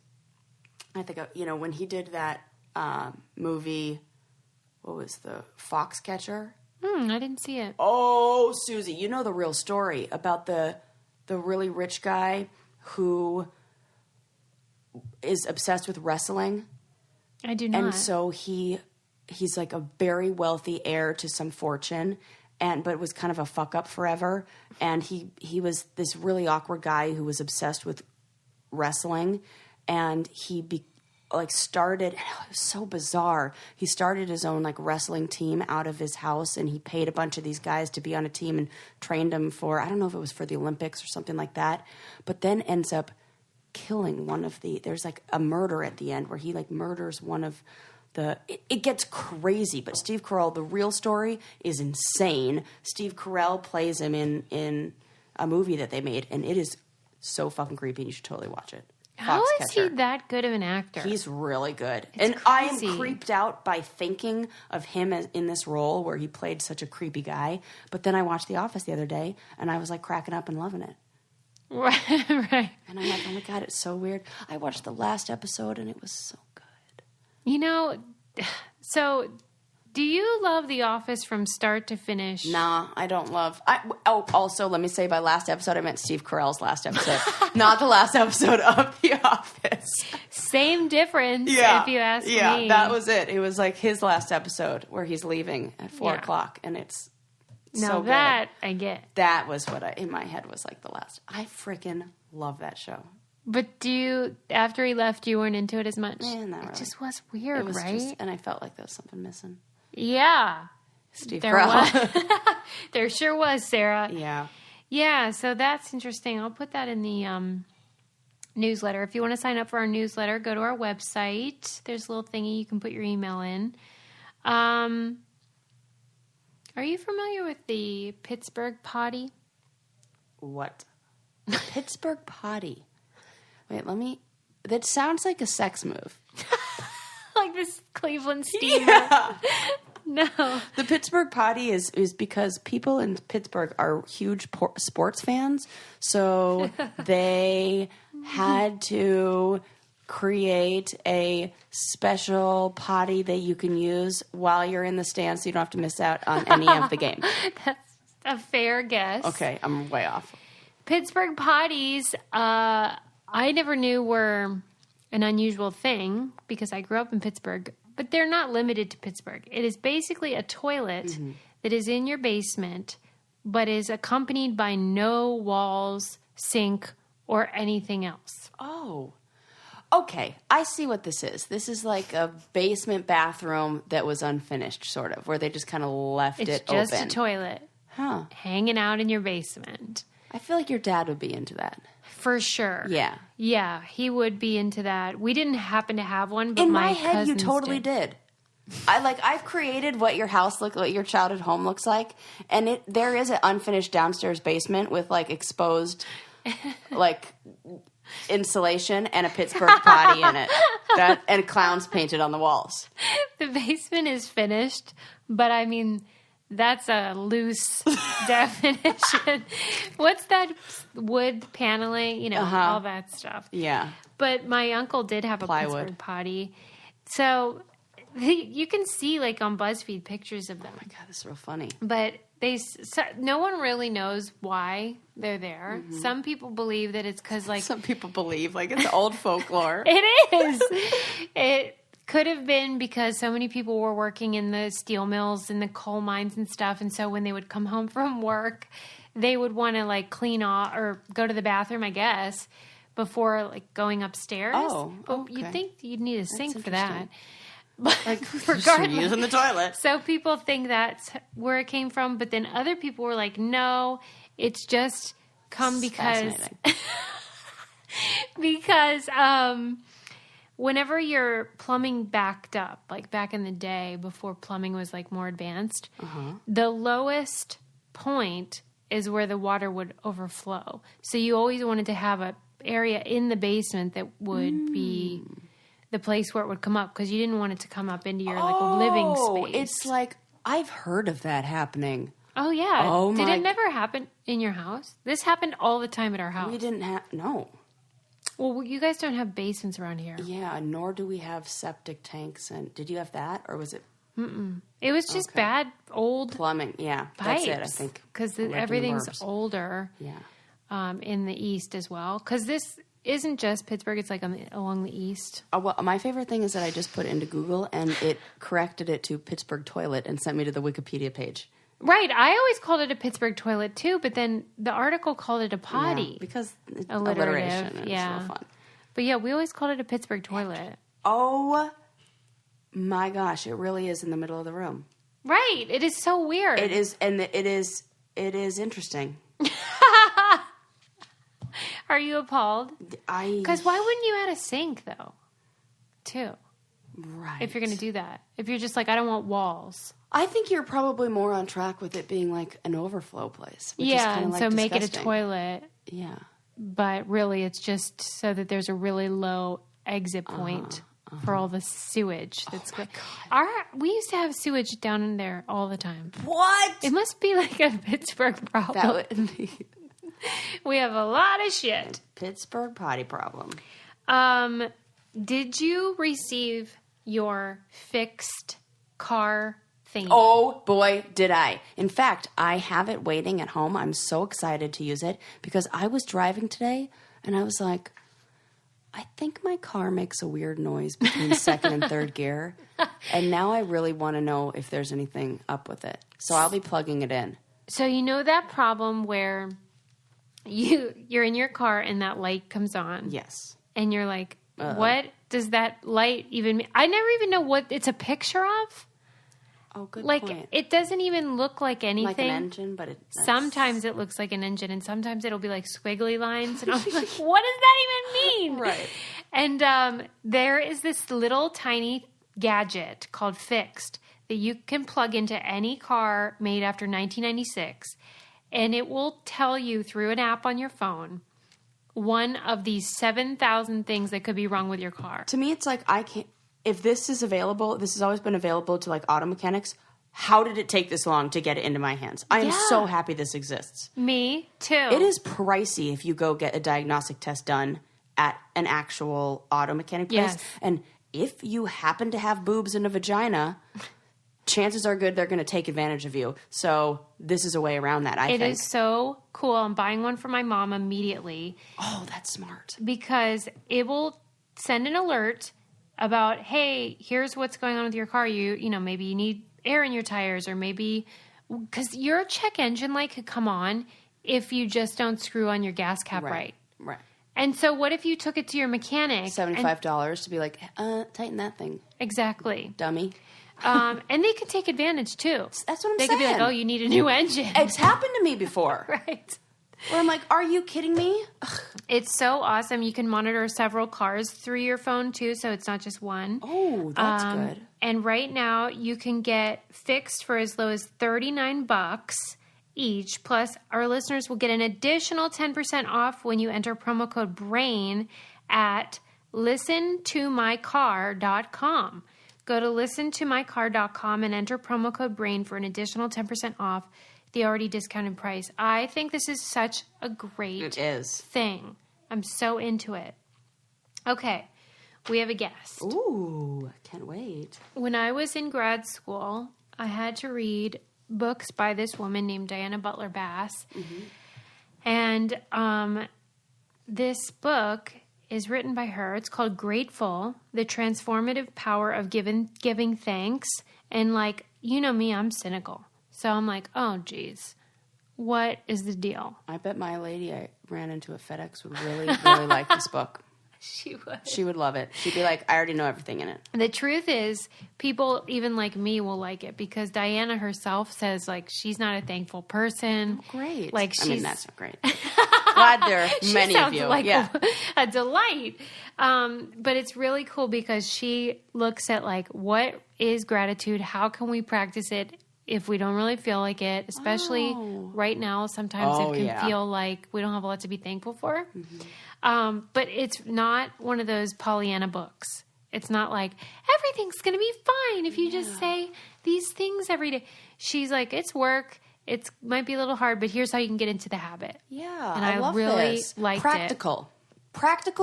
I think, when he did that movie, what was the Foxcatcher? I didn't see it. Oh, Susie, you know the real story about the really rich guy who is obsessed with wrestling. I do not. And so he's like a very wealthy heir to some fortune, but was kind of a fuck up forever. And he was this really awkward guy who was obsessed with wrestling, and he started, it was so bizarre. He started his own wrestling team out of his house, and he paid a bunch of these guys to be on a team and trained them for, I don't know if it was for the Olympics or something like that, but then ends up killing there's a murder at the end where he murders one of it gets crazy. But Steve Carell, the real story is insane. Steve Carell plays him in a movie that they made, and it is so fucking creepy. You should totally watch it. How is he that good of an actor? He's really good. It's crazy. I am creeped out by thinking of him in this role where he played such a creepy guy. But then I watched The Office the other day, and I was cracking up and loving it. Right. And I'm like, oh my God, it's so weird. I watched the last episode, and it was so good. So do you love The Office from start to finish? Nah, I don't love... also, let me say by last episode, I meant Steve Carell's last episode, not the last episode of The Office. Same difference, if you ask me. Yeah, that was it. It was his last episode where he's leaving at 4 o'clock, and it's so good. That I get. That was what in my head was the last. I freaking love that show. But after he left, you weren't into it as much? Not really. It just was weird, right? And I felt like there was something missing. Yeah. Steve Carell. There sure was, Sarah. Yeah. Yeah, so that's interesting. I'll put that in the newsletter. If you want to sign up for our newsletter, go to our website. There's a little thingy you can put your email in. Are you familiar with the Pittsburgh Potty? What? The Pittsburgh Potty. Wait, that sounds like a sex move. Like this Cleveland steamer. Yeah. No. The Pittsburgh Potty is because people in Pittsburgh are huge sports fans, so they had to create a special potty that you can use while you're in the stands so you don't have to miss out on any of the game. That's a fair guess. Okay, I'm way off. Pittsburgh potties, I never knew were an unusual thing because I grew up in Pittsburgh, but they're not limited to Pittsburgh. It is basically a toilet that is in your basement, but is accompanied by no walls, sink, or anything else. Oh, okay. I see what this is. This is like a basement bathroom that was unfinished, sort of, where they just kind of left it open. It's just a toilet hanging out in your basement. I feel like your dad would be into that. For sure. Yeah. Yeah, he would be into that. We didn't happen to have one, but in my head, you cousins totally did. I've created what your childhood home looks like, and there is an unfinished downstairs basement with exposed insulation and a Pittsburgh potty in it, and clowns painted on the walls. The basement is finished, but I mean, that's a loose definition. What's that wood paneling? All that stuff. Yeah. But my uncle did have a Plywood. Pittsburgh potty. So you can see like on BuzzFeed pictures of them. Oh my God, this is real funny. But no one really knows why they're there. Mm-hmm. Some people believe that it's because like Some people believe like it's old folklore. it is. It could have been because so many people were working in the steel mills and the coal mines and stuff, and so when they would come home from work, they would want to like clean off or go to the bathroom, I guess, before like going upstairs. Oh, but okay. you'd think you'd need a sink for that. interesting. But Like regardless, using the toilet. so people think that's where it came from, but then other people were like, no, it's just come because because whenever your plumbing backed up, like back in the day before plumbing was like more advanced, the lowest point is where the water would overflow. So you always wanted to have a area in the basement that would be the place where it would come up because you didn't want it to come up into your like living space. It's like I've heard of that happening. Oh yeah. Oh, Did my- it never happen in your house? This happened all the time at our house. We didn't have no. Well, you guys don't have basements around here. Yeah, nor do we have septic tanks. And did you have that, or was it It was just bad old plumbing? Yeah, pipes. that's it. I think because I lived in the everything's burbs. older. Yeah. In the east as well. Because this isn't just Pittsburgh; it's like along the east. Well, my favorite thing is that I just put it into Google and it corrected it to Pittsburgh toilet and sent me to the Wikipedia page. Right. I always called it a Pittsburgh toilet too, but then the article called it a potty. Yeah, because it's Alliterative, alliteration. And yeah. It's real fun. But yeah, we always called it a Pittsburgh toilet. Oh my gosh, it really is in the middle of the room. Right. It is so weird. It is, and it is interesting. Are you appalled? Because why wouldn't you add a sink though? Too. Right. If you're going to do that. If you're just like, I don't want walls. I think you're probably more on track with it being like an overflow place. Which is Yeah, kinda and like so make it a disgusting. toilet. Yeah. But really, it's just so that there's a really low exit point for all the sewage that's good. We used to have sewage down in there all the time. What? It must be like a Pittsburgh problem. That would be We have a lot of shit. Pittsburgh potty problem. Did you receive your fixed car thingy? Oh boy, did I. In fact, I have it waiting at home. I'm so excited to use it because I was driving today and I was like, I think my car makes a weird noise between second and third gear. And now I really want to know if there's anything up with it. So I'll be plugging it in. So you know that problem where you're in your car and that light comes on? Yes. And you're like, what does that light even mean? I never even know what it's a picture of. Oh, good Like, point. it doesn't even look like anything. Like an engine, but Sometimes it looks like an engine, and sometimes it'll be like squiggly lines, and I'm like, what does that even mean? Right. And there is this little tiny gadget called Fixed that you can plug into any car made after 1996, and it will tell you through an app on your phone one of these 7,000 things that could be wrong with your car. To me, it's like I can't. If this is available, this has always been available to like auto mechanics. How did it take this long to get it into my hands? I am so happy this exists. Me too. It is pricey if you go get a diagnostic test done at an actual auto mechanic place. Yes. And if you happen to have boobs and a vagina, chances are good they're going to take advantage of you. So this is a way around that, I think. It is so cool. I'm buying one for my mom immediately. Oh, that's smart. Because it will send an alert about, hey, here's what's going on with your car. You know, maybe you need air in your tires, or maybe because your check engine light could come on if you just don't screw on your gas cap right. Right. And so what if you took it to your mechanic? $75 to be like, tighten that thing. Exactly. Dummy. And they could take advantage too. That's what I'm they saying. They could be like, oh, you need a new engine. It's happened to me before. Right. Where I'm like, are you kidding me? Ugh. It's so awesome. You can monitor several cars through your phone too, so it's not just one. Oh, that's good. And right now you can get Fixed for as low as $39 each. Plus, our listeners will get an additional 10% off when you enter promo code BRAIN at listentomycar.com. Go to listentomycar.com and enter promo code BRAIN for an additional 10% off the already discounted price. I think this is such a great thing. I'm so into it. Okay. We have a guest. Ooh, can't wait. When I was in grad school, I had to read books by this woman named Diana Butler Bass. Mm-hmm. And this book is written by her. It's called Grateful, The Transformative Power of Giving Thanks. And like, you know me, I'm cynical. So I'm like, oh, geez, what is the deal? I bet my lady I ran into at FedEx would really, really like this book. She would. She would love it. She'd be like, I already know everything in it. The truth is, people even like me will like it because Diana herself says, like, she's not a thankful person. Oh, great. Like, that's not great. Glad there are many of you. Like yeah. a delight. But it's really cool because she looks at, like, what is gratitude? How can we practice it if we don't really feel like it? Especially right now, sometimes it can feel like we don't have a lot to be thankful for. Mm-hmm. But it's not one of those Pollyanna books. It's not like everything's going to be fine if you just say these things every day. She's like, it's work. It might be a little hard, but here's how you can get into the habit. Yeah, and I love really this. liked Practical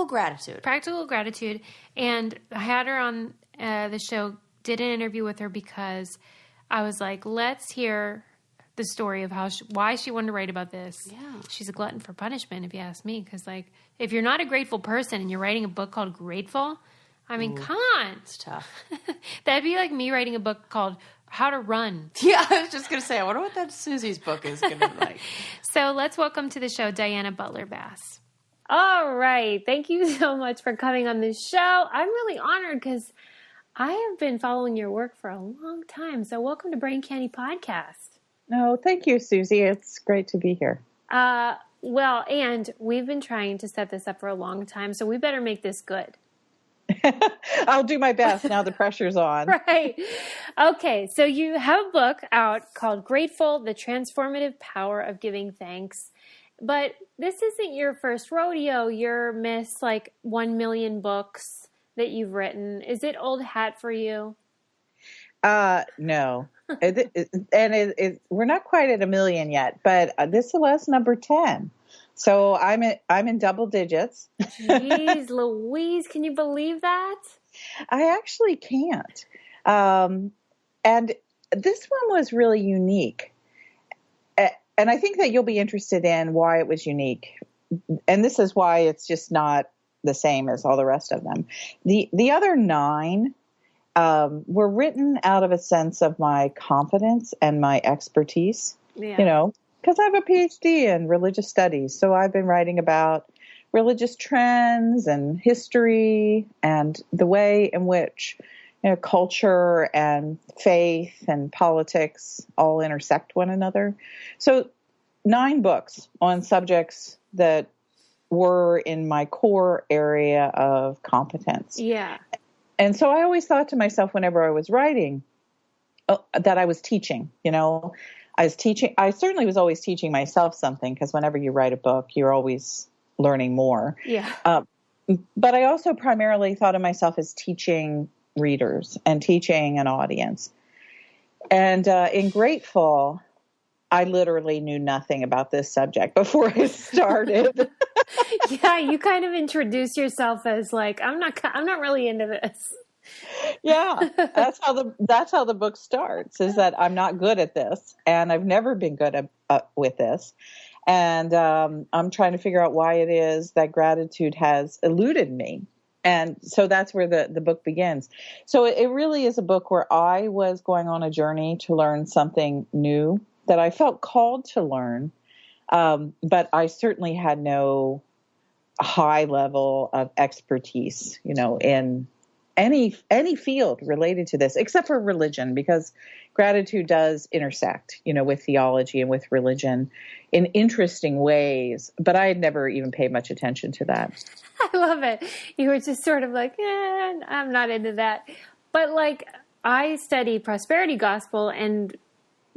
gratitude. Practical gratitude. And I had her on the show, did an interview with her because I was like, let's hear the story of why she wanted to write about this. Yeah. She's a glutton for punishment, if you ask me. Because, like, if you're not a grateful person and you're writing a book called Grateful, I mean, come on. It's tough. That'd be like me writing a book called How to Run. Yeah, I was just going to say, I wonder what that Susie's book is going to be like. So let's welcome to the show Diana Butler Bass. All right. Thank you so much for coming on this show. I'm really honored because I have been following your work for a long time. So welcome to Brain Candy Podcast. No, thank you, Susie. It's great to be here. Well, and we've been trying to set this up for a long time, so we better make this good. I'll do my best. Now the pressure's on. Right. Okay, so you have a book out called Grateful, The Transformative Power of Giving Thanks. But this isn't your first rodeo. You're Miss, 1 million books that you've written. Is it old hat for you? No. We're not quite at 1 million yet, but this was number 10. So I'm in double digits. Jeez Louise, can you believe that? I actually can't. And this one was really unique. And I think that you'll be interested in why it was unique. And this is why it's just not the same as all the rest of them. The other 9 were written out of a sense of my confidence and my expertise, because I have a PhD in religious studies. So I've been writing about religious trends and history and the way in which culture and faith and politics all intersect one another. So 9 books on subjects that were in my core area of competence. Yeah. And so I always thought to myself whenever I was writing that I was teaching, I was teaching. I certainly was always teaching myself something because whenever you write a book, you're always learning more. Yeah. But I also primarily thought of myself as teaching readers and teaching an audience. And in Grateful, I literally knew nothing about this subject before I started. Yeah, you kind of introduce yourself as I'm not really into this. Yeah, that's how the book starts, is that I'm not good at this, and I've never been good with this, and I'm trying to figure out why it is that gratitude has eluded me. And so that's where the book begins. So it really is a book where I was going on a journey to learn something new that I felt called to learn, but I certainly had no high level of expertise, in any field related to this, except for religion, because gratitude does intersect, with theology and with religion in interesting ways. But I had never even paid much attention to that. I love it. You were just sort of like, I'm not into that. But I study prosperity gospel, and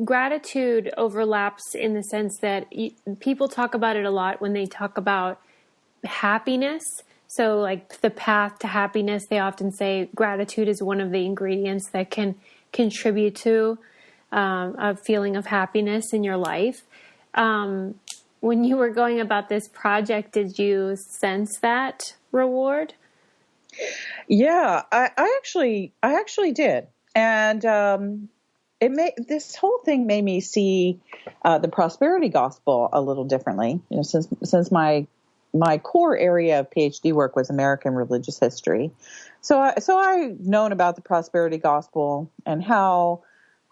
gratitude overlaps in the sense that people talk about it a lot when they talk about happiness. So the path to happiness, they often say gratitude is one of the ingredients that can contribute to a feeling of happiness in your life. When you were going about this project, did you sense that reward? Yeah, I actually did. And this whole thing made me see the prosperity gospel a little differently. You know, since my core area of PhD work was American religious history, so I've known about the prosperity gospel and how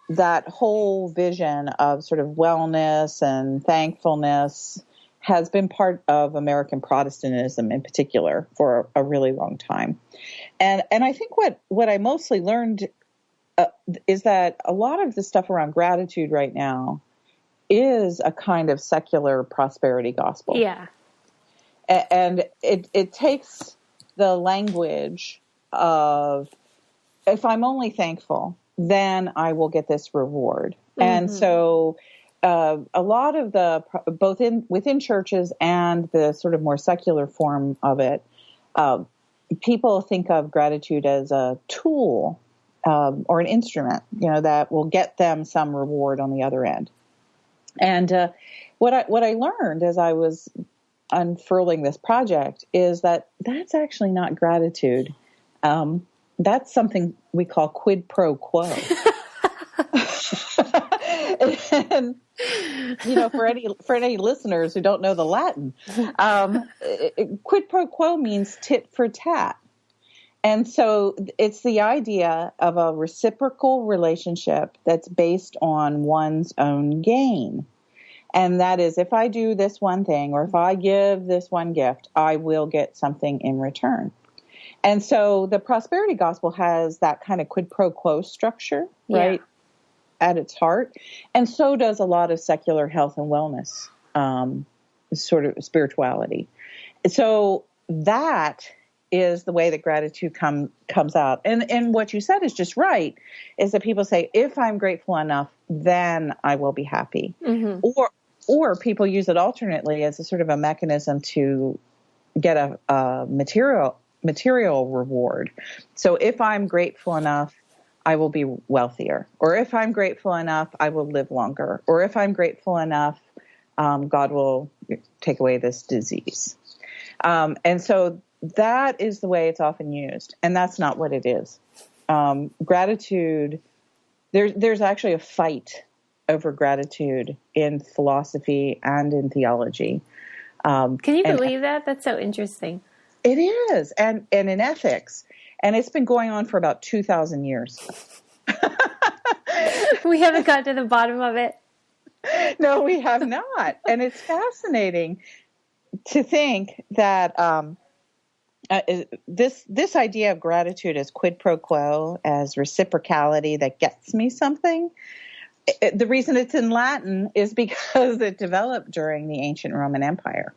that whole vision of sort of wellness and thankfulness has been part of American Protestantism in particular for a really long time. And I think what I mostly learned is that a lot of the stuff around gratitude right now is a kind of secular prosperity gospel. Yeah. And it takes the language of, if I'm only thankful, then I will get this reward. Mm-hmm. And so a lot of both within churches and the sort of more secular form of it, people think of gratitude as a tool or an instrument, you know, that will get them some reward on the other end. And what I learned as I was unfurling this project is that that's actually not gratitude. That's something we call quid pro quo. And, you know, for any listeners who don't know the Latin, quid pro quo means tit for tat. And so it's the idea of a reciprocal relationship that's based on one's own gain. And that is, if I do this one thing or if I give this one gift, I will get something in return. And so the prosperity gospel has that kind of quid pro quo structure, right, at its heart. And so does a lot of secular health and wellness, sort of spirituality. So that is the way that gratitude comes out. And what you said is just right, is that people say, if I'm grateful enough, then I will be happy. Mm-hmm. Or people use it alternately as a sort of a mechanism to get a material reward. So if I'm grateful enough, I will be wealthier. Or if I'm grateful enough, I will live longer. Or if I'm grateful enough, God will take away this disease. And so that is the way it's often used. And that's not what it is. Gratitude, there's actually a fight over gratitude in philosophy and in theology. Can you believe that? That's so interesting. It is. And in ethics. And it's been going on for about 2,000 years. We haven't got to the bottom of it. No, we have not. And it's fascinating to think that this idea of gratitude as quid pro quo, as reciprocality that gets me something, the reason it's in Latin is because it developed during the ancient Roman Empire.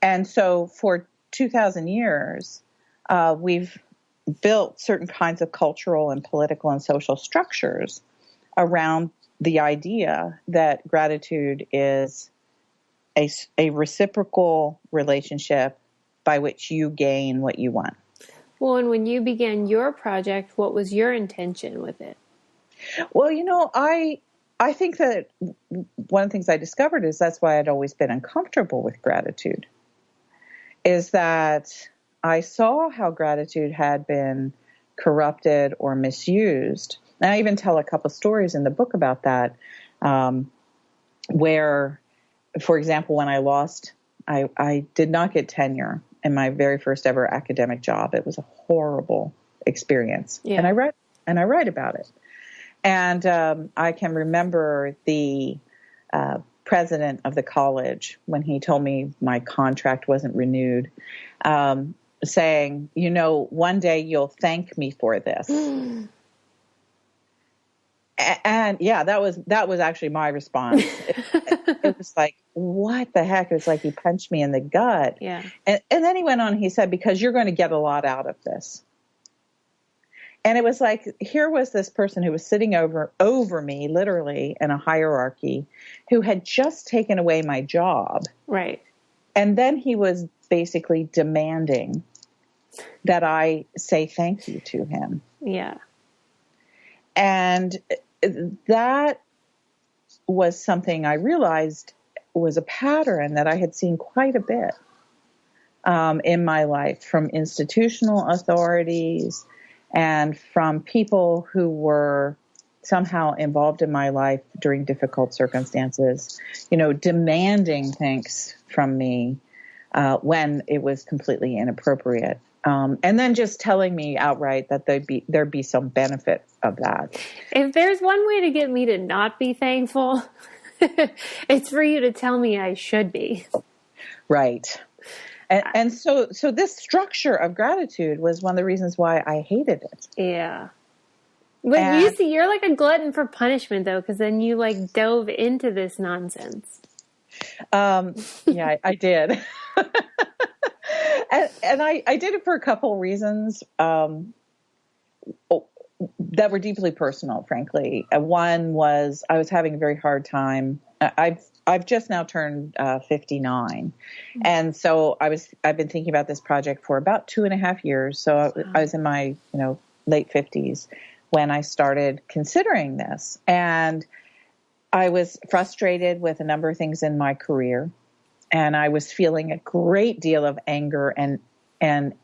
And so for 2,000 years, we've built certain kinds of cultural and political and social structures around the idea that gratitude is a reciprocal relationship by which you gain what you want. Well, and when you began your project, what was your intention with it? Well, you know, I think that one of the things I discovered is that's why I'd always been uncomfortable with gratitude, is that I saw how gratitude had been corrupted or misused. And I even tell a couple stories in the book about that, where, for example, when I did not get tenure in my very first ever academic job. It was a horrible experience. Yeah. And I write about it. And I can remember the president of the college, when he told me my contract wasn't renewed, saying, you know, one day you'll thank me for this. And yeah, that was actually my response. It was like, what the heck? It was like he punched me in the gut. Yeah. And then he went on, he said, because you're going to get a lot out of this. And it was like, here was this person who was sitting over me, literally in a hierarchy, who had just taken away my job. Right. And then he was basically demanding that I say thank you to him. Yeah. And that was something I realized was a pattern that I had seen quite a bit in my life, from institutional authorities and from people who were somehow involved in my life during difficult circumstances, demanding things from me when it was completely inappropriate. And then just telling me outright that there'd be some benefit of that. If there's one way to get me to not be thankful, it's for you to tell me I should be. Right. And so this structure of gratitude was one of the reasons why I hated it. Yeah. But you're like a glutton for punishment, though, because then you dove into this nonsense. Yeah, I did. and I did it for a couple reasons that were deeply personal, frankly. One was I was having a very hard time. I've just now turned 59. And so I've been thinking about this project for about 2.5 years. So I was in my, late 50s when I started considering this. And I was frustrated with a number of things in my career. And I was feeling a great deal of anger and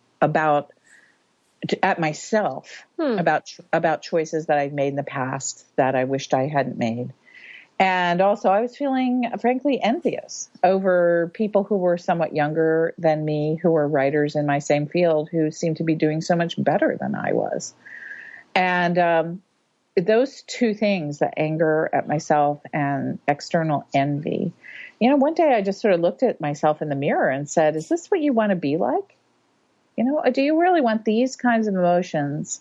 at myself about choices that I'd made in the past that I wished I hadn't made. And also I was feeling, frankly, envious over people who were somewhat younger than me, who were writers in my same field, who seemed to be doing so much better than I was. And those two things, the anger at myself and external envy, one day I just sort of looked at myself in the mirror and said, is this what you want to be like? Do you really want these kinds of emotions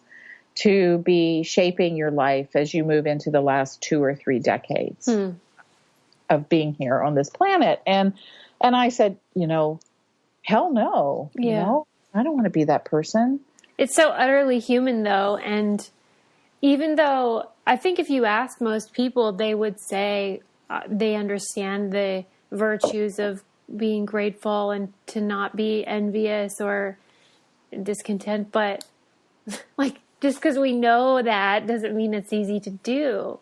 to be shaping your life as you move into the last 2 or 3 decades of being here on this planet? And I said, hell no. Yeah. I don't want to be that person. It's so utterly human, though. And even though I think if you ask most people, they would say they understand the virtues of being grateful and to not be envious or discontent. But just because we know that doesn't mean it's easy to do.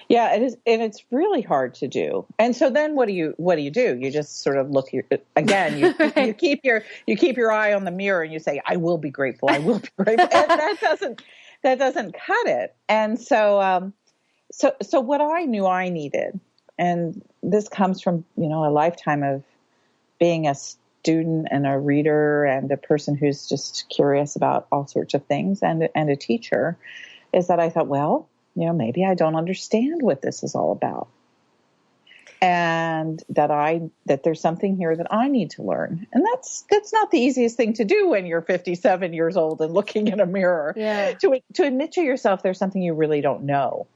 Yeah, it is, and it's really hard to do. And so then what do you do? You just sort of look again. You keep your eye on the mirror and you say, "I will be grateful. I will be grateful." And that doesn't cut it. And so what I knew I needed, and this comes from a lifetime of being a student and a reader and a person who's just curious about all sorts of things and a teacher, is that I thought, well, maybe I don't understand what this is all about. And that there's something here that I need to learn. And that's not the easiest thing to do when you're 57 years old and looking in a mirror. Yeah. To admit to yourself there's something you really don't know.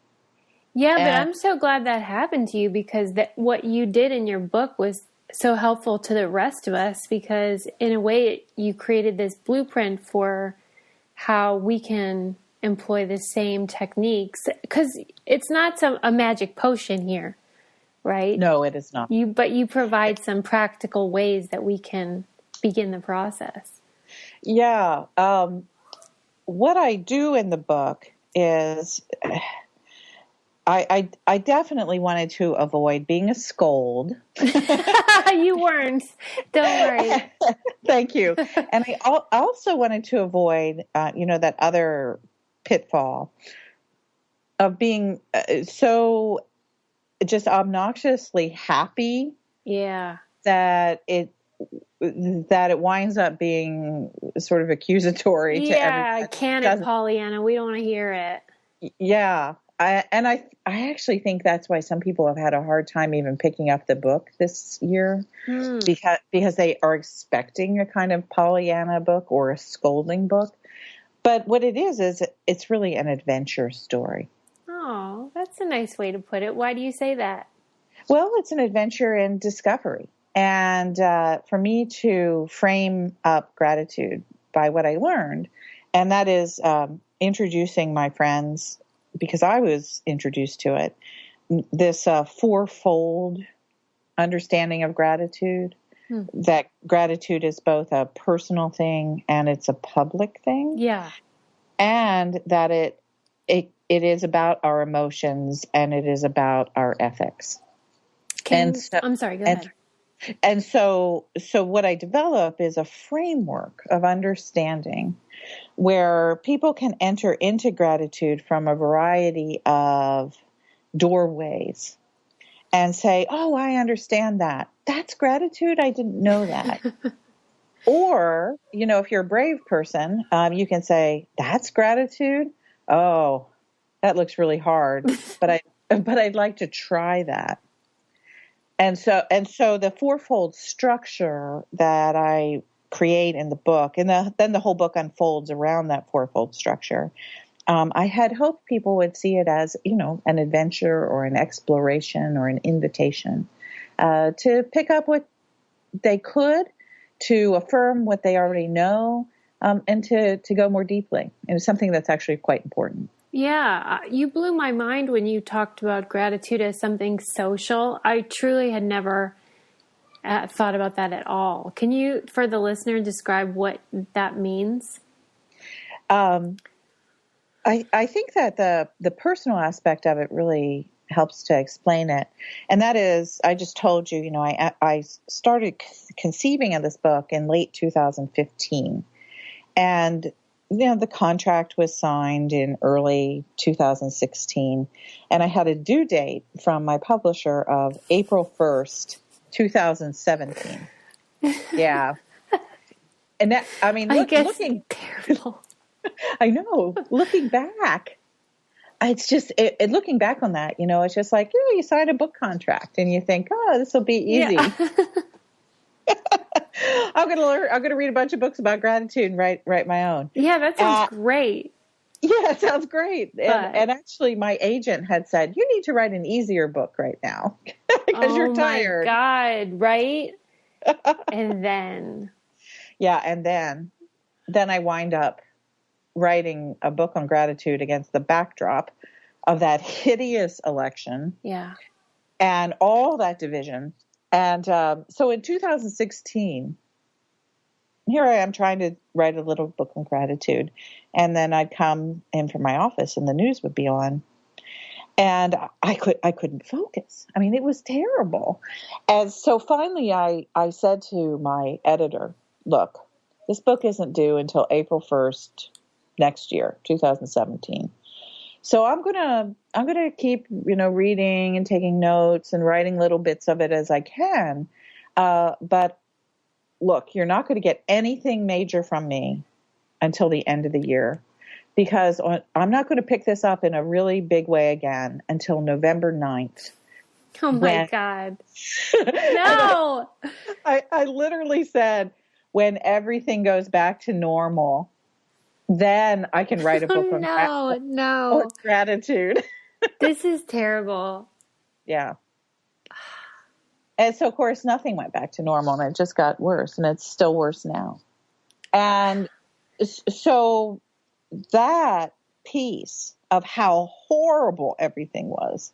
Yeah, but I'm so glad that happened to you, because what you did in your book was so helpful to the rest of us, because in a way you created this blueprint for how we can employ the same techniques, because it's not a magic potion here, right? No, it is not. But you provide some practical ways that we can begin the process. Yeah. What I do in the book is I definitely wanted to avoid being a scold. You weren't. Don't worry. Thank you. And I also wanted to avoid, that other pitfall of being so just obnoxiously happy. Yeah. That it winds up being sort of accusatory to everyone. Yeah, can it, Pollyanna? We don't want to hear it. Yeah. I actually think that's why some people have had a hard time even picking up the book this year, because they are expecting a kind of Pollyanna book or a scolding book. But what it is it's really an adventure story. Oh, that's a nice way to put it. Why do you say that? Well, it's an adventure in discovery. And for me to frame up gratitude by what I learned, and that is introducing my friends, because I was introduced to it, this fourfold understanding of gratitude, that gratitude is both a personal thing and it's a public thing. Yeah. And that it is about our emotions and it is about our ethics. I'm sorry, go ahead. And so what I develop is a framework of understanding where people can enter into gratitude from a variety of doorways and say, oh, I understand that. That's gratitude. I didn't know that. Or, if you're a brave person, you can say, that's gratitude. Oh, that looks really hard, but I'd like to try that. And so the fourfold structure that I create in the book, and then the whole book unfolds around that fourfold structure. I had hoped people would see it as, an adventure or an exploration or an invitation to pick up what they could, to affirm what they already know, and to go more deeply. It was something that's actually quite important. Yeah, you blew my mind when you talked about gratitude as something social. I truly had never thought about that at all. Can you, for the listener, describe what that means? I think that the personal aspect of it really helps to explain it. And that is, I just told you, I started conceiving of this book in late 2015. And the contract was signed in early 2016, and I had a due date from my publisher of April 1st, 2017. Yeah. And that, looking terrible. I know, looking back, it's just, looking back on that, it's just like, you sign a book contract and you think, oh, this will be easy. Yeah. I'm going to read a bunch of books about gratitude and write my own. Yeah, that sounds great. Yeah, it sounds great. And actually my agent had said, you need to write an easier book right now because you're tired. Oh my God, right? And then. Yeah, and then I wind up writing a book on gratitude against the backdrop of that hideous election. Yeah. And all that division. And so in 2016, here I am trying to write a little book on gratitude. And then I'd come in from my office and the news would be on. And I couldn't focus. I mean, it was terrible. And so finally I said to my editor, look, this book isn't due until April 1st next year, 2017. So I'm gonna keep, reading and taking notes and writing little bits of it as I can. But look, you're not going to get anything major from me until the end of the year, because I'm not going to pick this up in a really big way again until November 9th. Oh my God. No. I literally said, when everything goes back to normal, then I can write a book on gratitude. This is terrible. Yeah. And so, of course, nothing went back to normal, and it just got worse, and it's still worse now. And so that piece of how horrible everything was,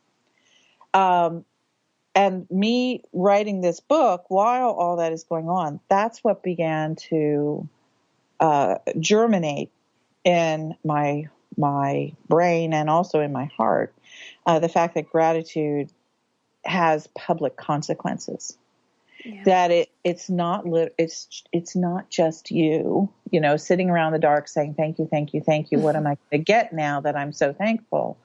and me writing this book while all that is going on, that's what began to germinate in my brain and also in my heart, the fact that gratitude has public consequences. Yeah. That it's not just you, sitting around the dark saying thank you, thank you, thank you. What am I going to get now that I'm so thankful?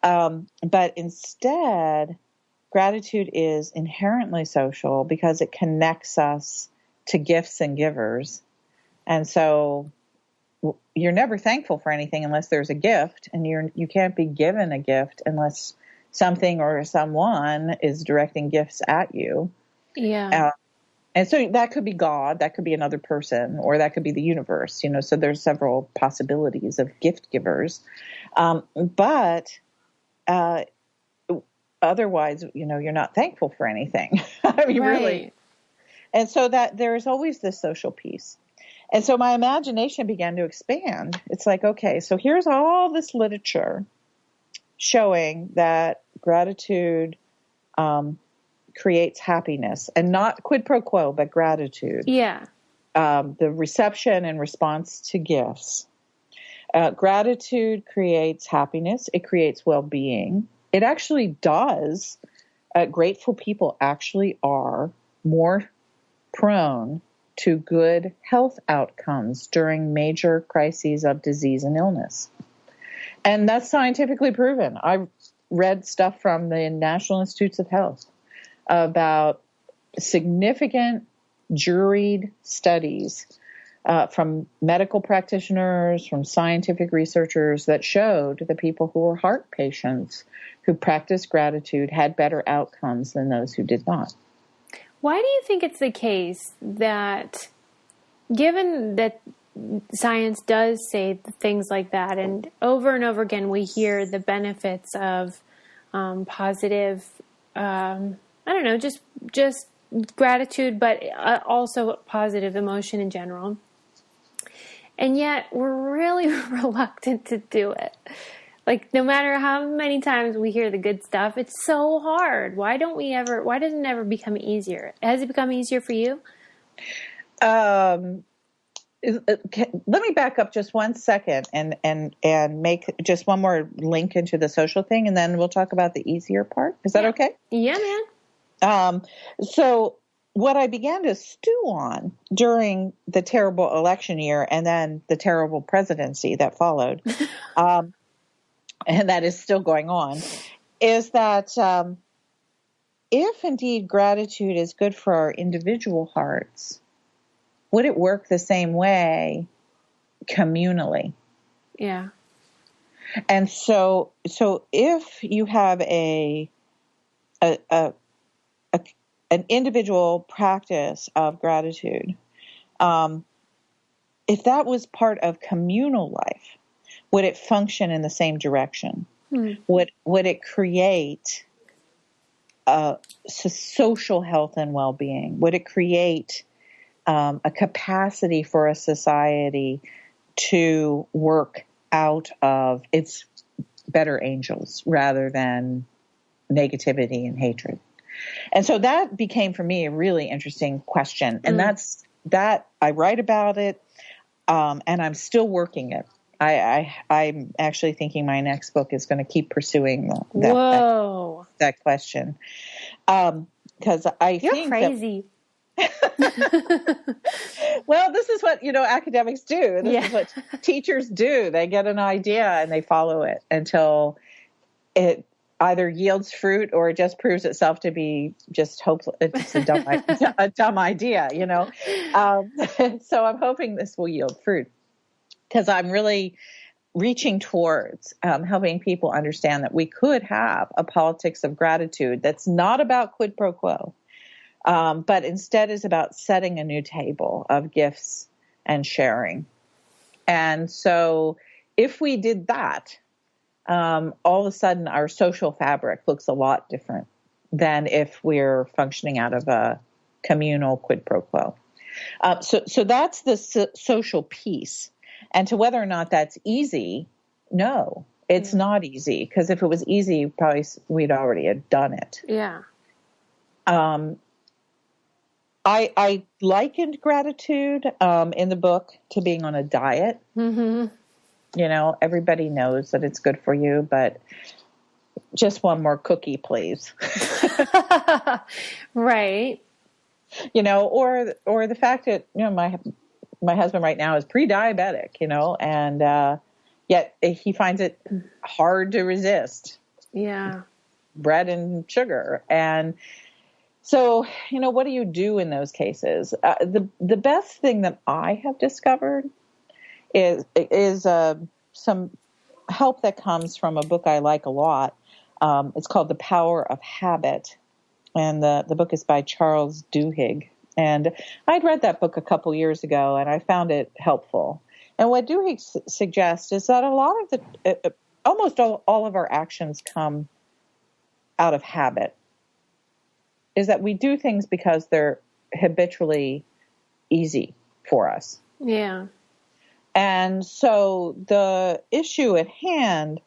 But instead, gratitude is inherently social because it connects us to gifts and givers. And so you're never thankful for anything unless there's a gift, and you can't be given a gift unless something or someone is directing gifts at you. Yeah. And so that could be God, that could be another person, or that could be the universe, so there's several possibilities of gift givers. But otherwise, you're not thankful for anything. I mean, right. Really. And so that there's always this social piece. And so my imagination began to expand. It's like, okay, so here's all this literature showing that gratitude creates happiness, and not quid pro quo, but gratitude. Yeah. The reception and response to gifts. Gratitude creates happiness. It creates well-being. It actually does. Grateful people actually are more prone to good health outcomes during major crises of disease and illness. And that's scientifically proven. I've read stuff from the National Institutes of Health about significant juried studies from medical practitioners, from scientific researchers that showed the people who were heart patients who practiced gratitude had better outcomes than those who did not. Why do you think it's the case that, given that science does say things like that, and over again we hear the benefits of positive, just gratitude, but also positive emotion in general, and yet we're really reluctant to do it? Like, no matter how many times we hear the good stuff, it's so hard. Why doesn't it ever become easier? Has it become easier for you? Let me back up just 1 second and make just one more link into the social thing, and then we'll talk about the easier part. Is that okay? Yeah, man. So what I began to stew on during the terrible election year and then the terrible presidency that followed, and that is still going on, is that if indeed gratitude is good for our individual hearts, would it work the same way communally? Yeah. And so if you have an individual practice of gratitude, if that was part of communal life, would it function in the same direction? Would it create social health and well-being? Would it create a capacity for a society to work out of its better angels rather than negativity and hatred? And so that became for me a really interesting question. And that I write about it, and I'm still working it. I'm actually thinking my next book is going to keep pursuing that question. Because You're think crazy. Well, this is what, academics do. This is what teachers do. They get an idea and they follow it until it either yields fruit or it just proves itself to be just hopeless. It's a dumb idea, So I'm hoping this will yield fruit, because I'm really reaching towards helping people understand that we could have a politics of gratitude that's not about quid pro quo, but instead is about setting a new table of gifts and sharing. And so if we did that, all of a sudden our social fabric looks a lot different than if we're functioning out of a communal quid pro quo. So that's the social piece. And to whether or not that's easy, no, it's not easy. Because if it was easy, probably we'd already have done it. Yeah. I likened gratitude in the book to being on a diet. Mm-hmm. Everybody knows that it's good for you, but just one more cookie, please. Right. Or the fact that, my husband right now is pre-diabetic, and yet he finds it hard to resist. Yeah. Bread and sugar. And so, what do you do in those cases? The best thing that I have discovered is some help that comes from a book I like a lot. It's called The Power of Habit. And the book is by Charles Duhigg. And I'd read that book a couple years ago, and I found it helpful. And what Duhigg suggests is that a lot of almost all of our actions come out of habit. Is that we do things because they're habitually easy for us. Yeah. And so the issue at hand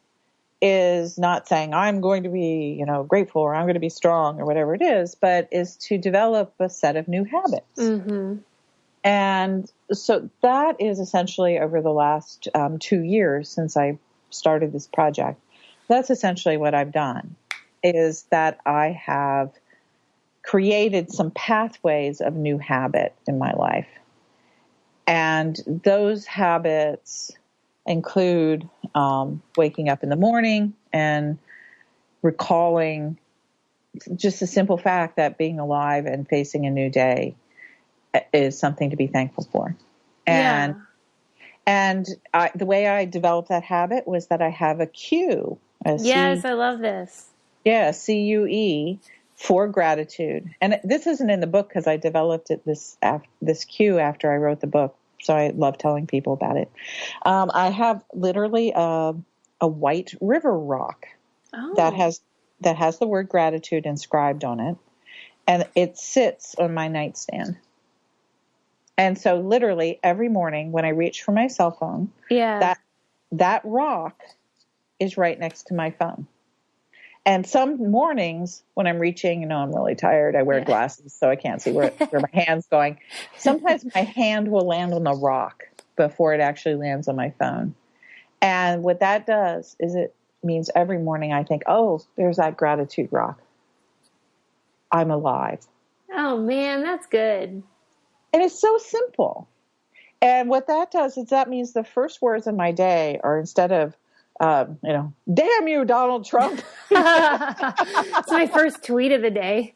is not saying I'm going to be, grateful, or I'm going to be strong, or whatever it is, but is to develop a set of new habits. Mm-hmm. And so that is essentially over the last 2 years since I started this project. That's essentially what I've done, is that I have created some pathways of new habit in my life. And those habits include waking up in the morning and recalling just the simple fact that being alive and facing a new day is something to be thankful for. And the way I developed that habit was that I have a Q. Yes, I love this. Yeah, CUE for gratitude. And this isn't in the book because I developed this Q after I wrote the book. So I love telling people about it. I have literally a white river rock that has the word gratitude inscribed on it. And it sits on my nightstand. And so literally every morning when I reach for my cell phone, that rock is right next to my phone. And some mornings when I'm reaching, I'm really tired. I wear glasses, so I can't see where my hand's going. Sometimes my hand will land on the rock before it actually lands on my phone. And what that does is it means every morning I think, oh, there's that gratitude rock. I'm alive. Oh, man, that's good. And it's so simple. And what that does is that means the first words of my day are instead of, damn you, Donald Trump. It's my first tweet of the day.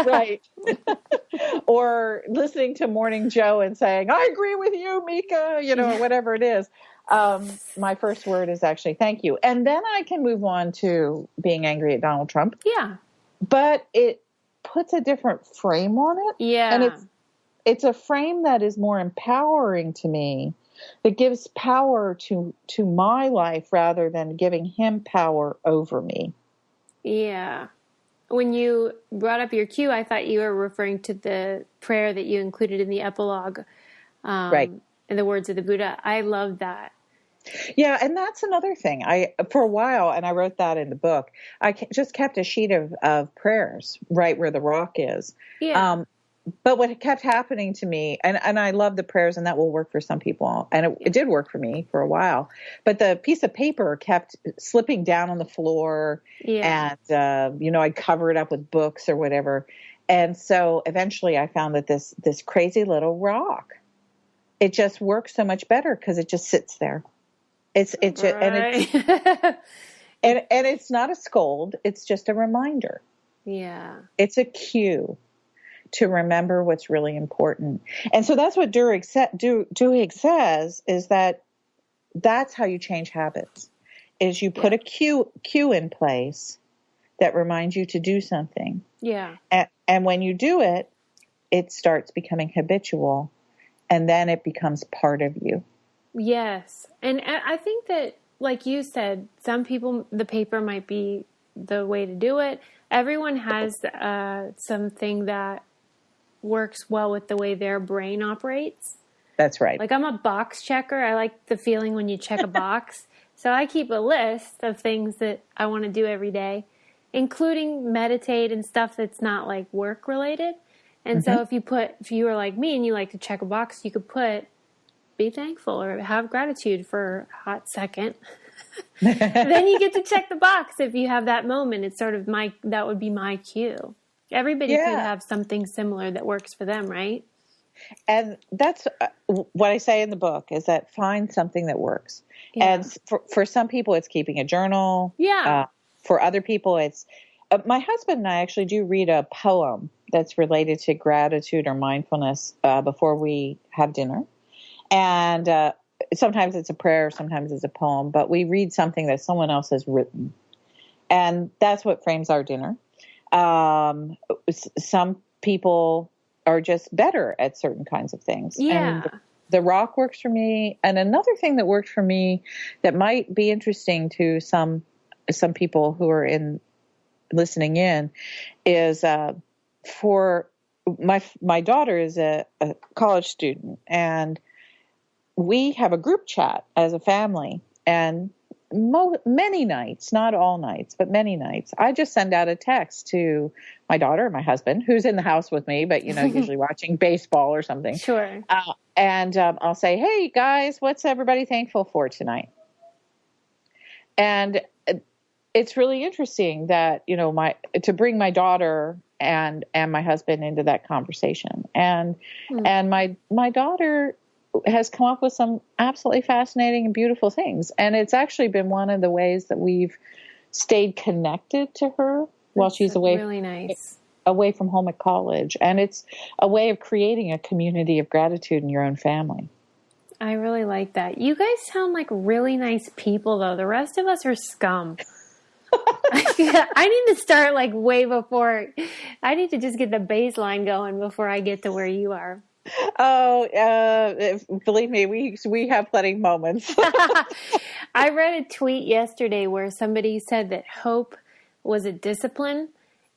Right. Or listening to Morning Joe and saying, I agree with you, Mika, or whatever it is. My first word is actually thank you. And then I can move on to being angry at Donald Trump. Yeah. But it puts a different frame on it. Yeah. And it's a frame that is more empowering to me, that gives power to my life rather than giving him power over me. Yeah. When you brought up your cue, I thought you were referring to the prayer that you included in the epilogue, right? In the words of the Buddha. I love that. Yeah, and that's another thing. For a while, and I wrote that in the book, I just kept a sheet of prayers right where the rock is. Yeah. But what kept happening to me, and I love the prayers, and that will work for some people, and it did work for me for a while, but the piece of paper kept slipping down on the floor, and, I'd cover it up with books or whatever. And so eventually I found that this crazy little rock, it just works so much better because it just sits there. And it's not a scold. It's just a reminder. Yeah. It's a cue to remember what's really important. And so that's what Duhigg says, is that that's how you change habits, is you put a cue in place that reminds you to do something. Yeah. And when you do it, it starts becoming habitual, and then it becomes part of you. Yes. And I think that, like you said, some people, the paper might be the way to do it. Everyone has something that works well with the way their brain operates. That's right. Like, I'm a box checker. I like the feeling when you check a box. So I keep a list of things that I want to do every day, including meditate and stuff that's not like work related. And so if you are like me and you like to check a box, you could put be thankful or have gratitude for a hot second. Then you get to check the box if you have that moment. It's sort of that would be my cue. Everybody could have something similar that works for them, right? And that's what I say in the book, is that find something that works. Yeah. And for some people, it's keeping a journal. Yeah. For other people, it's my husband and I actually do read a poem that's related to gratitude or mindfulness before we have dinner. And sometimes it's a prayer, sometimes it's a poem, but we read something that someone else has written. And that's what frames our dinner. Some people are just better at certain kinds of things. Yeah. And the rock works for me. And another thing that worked for me that might be interesting to some people who are listening in is, for my daughter is a college student, and we have a group chat as a family, and many nights, not all nights, but many nights, I just send out a text to my daughter, my husband, who's in the house with me, but, usually watching baseball or something. Sure. And I'll say, hey, guys, what's everybody thankful for tonight? And it's really interesting that, to bring my daughter and my husband into that conversation. And my daughter has come up with some absolutely fascinating and beautiful things. And it's actually been one of the ways that we've stayed connected to her while she's away. Really nice. Away from home at college. And it's a way of creating a community of gratitude in your own family. I really like that. You guys sound like really nice people, though. The rest of us are scum. I need to start like way before. I need to just get the baseline going before I get to where you are. Oh, believe me, we have plenty of moments. I read a tweet yesterday where somebody said that hope was a discipline,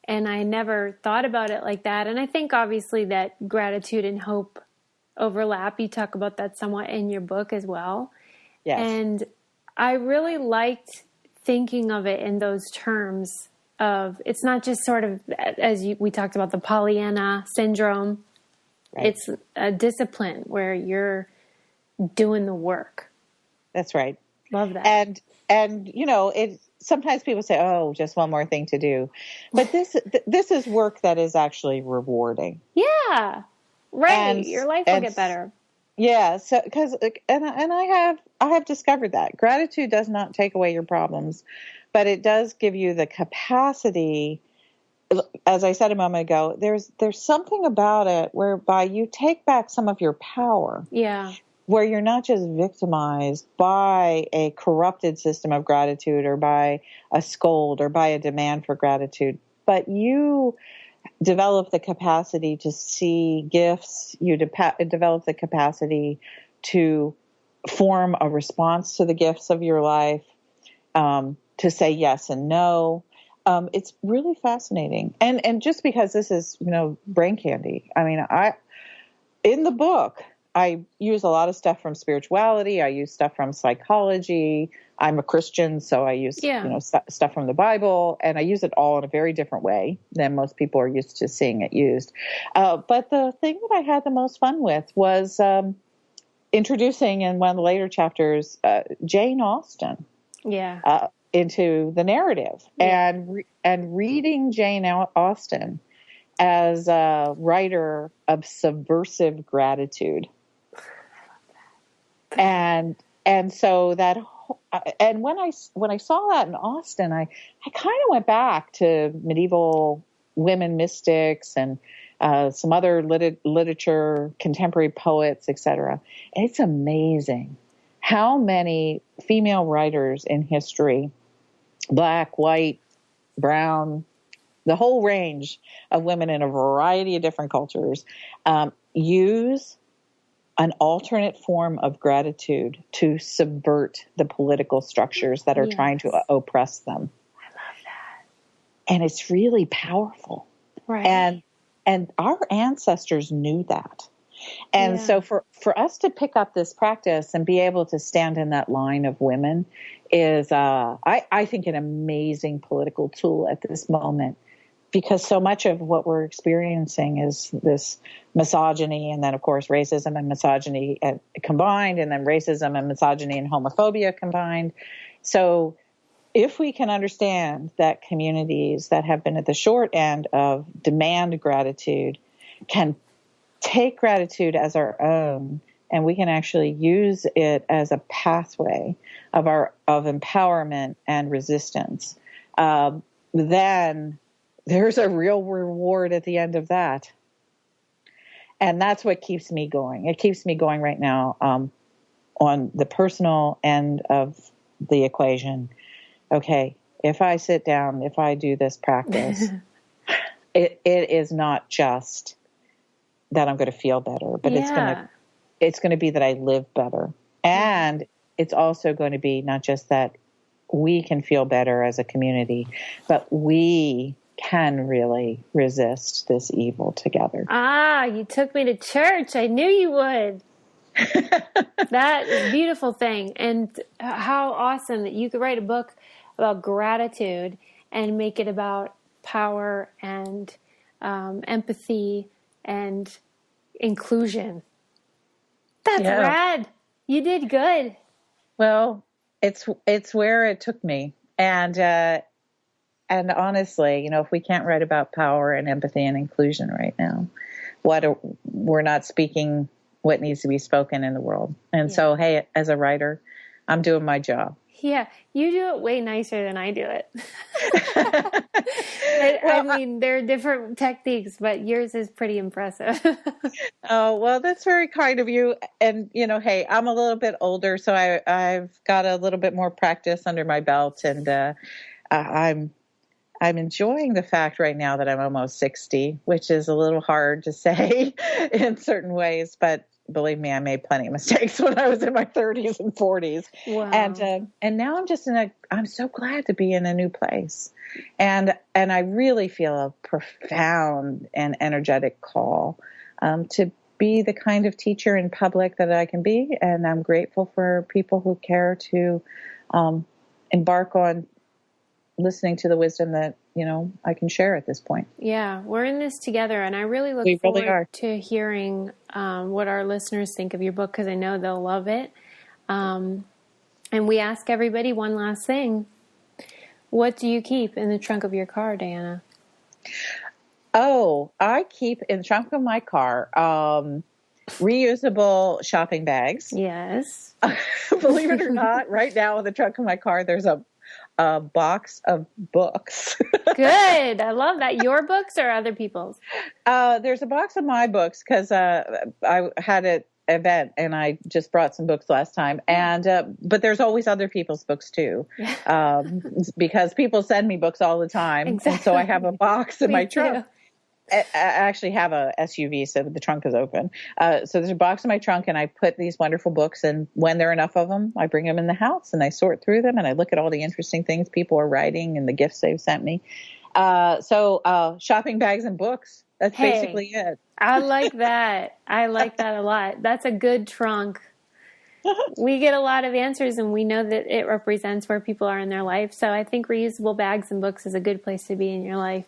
and I never thought about it like that. And I think obviously that gratitude and hope overlap. You talk about that somewhat in your book as well. Yes. And I really liked thinking of it in those terms of, it's not just sort of, we talked about the Pollyanna syndrome. Right. It's a discipline where you're doing the work. That's right. Love that. And sometimes people say, "Oh, just one more thing to do," but this is work that is actually rewarding. Yeah, right. Your life will get better. Yeah. So I have discovered that gratitude does not take away your problems, but it does give you the capacity. As I said a moment ago, there's something about it whereby you take back some of your power. Yeah. Where you're not just victimized by a corrupted system of gratitude or by a scold or by a demand for gratitude, but you develop the capacity to see gifts. You develop the capacity to form a response to the gifts of your life, to say yes and no. It's really fascinating. And just because this is, brain candy, I mean, in the book, I use a lot of stuff from spirituality. I use stuff from psychology. I'm a Christian, so I use stuff from the Bible, and I use it all in a very different way than most people are used to seeing it used. But the thing that I had the most fun with was introducing in one of the later chapters Jane Austen into the narrative, and reading Jane Austen as a writer of subversive gratitude. And so that, and when I saw that in Austen, I kind of went back to medieval women mystics and some other literature, contemporary poets, etc. And it's amazing how many female writers in history, black, white, brown, the whole range of women in a variety of different cultures, use an alternate form of gratitude to subvert the political structures that are trying to oppress them. I love that. And it's really powerful. Right. And our ancestors knew that. And so for us to pick up this practice and be able to stand in that line of women is, I think, an amazing political tool at this moment. Because so much of what we're experiencing is this misogyny, and then, of course, racism and misogyny combined, and then racism and misogyny and homophobia combined. So if we can understand that communities that have been at the short end of demand gratitude can take gratitude as our own, and we can actually use it as a pathway of empowerment and resistance, then there's a real reward at the end of that. And that's what keeps me going. It keeps me going right now on the personal end of the equation. Okay, if I sit down, if I do this practice, it is not just that I'm going to feel better, but it's going to be that I live better. And it's also going to be not just that we can feel better as a community, but we can really resist this evil together. Ah, you took me to church. I knew you would. That is a beautiful thing. And how awesome that you could write a book about gratitude and make it about power and empathy and inclusion. That's rad. You did good. Well, it's where it took me. And And honestly, if we can't write about power and empathy and inclusion right now, we're not speaking what needs to be spoken in the world. And so, hey, as a writer, I'm doing my job. Yeah, you do it way nicer than I do it. I mean, there are different techniques, but yours is pretty impressive. Oh, well, that's very kind of you. And, hey, I'm a little bit older, so I've got a little bit more practice under my belt. And I'm enjoying the fact right now that I'm almost 60, which is a little hard to say in certain ways. But believe me, I made plenty of mistakes when I was in my 30s and 40s. Wow. And now I'm just I'm so glad to be in a new place. And I really feel a profound and energetic call to be the kind of teacher in public that I can be. And I'm grateful for people who care to embark on listening to the wisdom that, I can share at this point. Yeah, we're in this together, and I really look forward to hearing what our listeners think of your book, because I know they'll love it. And we ask everybody one last thing. What do you keep in the trunk of your car, Diana? Oh, I keep in the trunk of my car reusable shopping bags. Yes. Believe it or not, right now in the trunk of my car, there's a box of books. Good. I love that. Your books or other people's? There's a box of my books because I had an event and I just brought some books last time. And but there's always other people's books too, because people send me books all the time. Exactly. And so I have a box in my trunk. Too. I actually have a SUV, so the trunk is open. So there's a box in my trunk, and I put these wonderful books, and when there are enough of them, I bring them in the house, and I sort through them, and I look at all the interesting things people are writing and the gifts they've sent me. So shopping bags and books, that's basically it. I like that. I like that a lot. That's a good trunk. We get a lot of answers, and we know that it represents where people are in their life. So I think reusable bags and books is a good place to be in your life.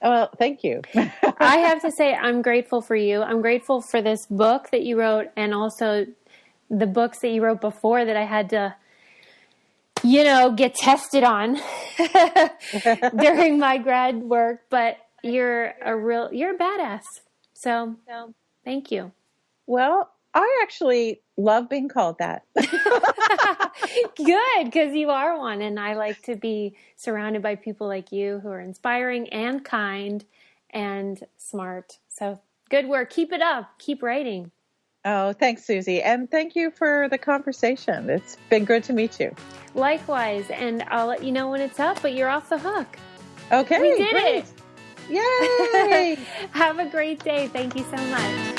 Well, thank you. I have to say, I'm grateful for you. I'm grateful for this book that you wrote, and also the books that you wrote before that I had to, get tested on during my grad work. But you're a badass. So thank you. Well, I actually love being called that. Good, because you are one, and I like to be surrounded by people like you who are inspiring and kind and smart. So good work. Keep it up. Keep writing. Oh, thanks, Susie. And thank you for the conversation. It's been good to meet you. Likewise. And I'll let you know when it's up, but you're off the hook. Okay, we did great. it. Yay! Have a great day. Thank you so much.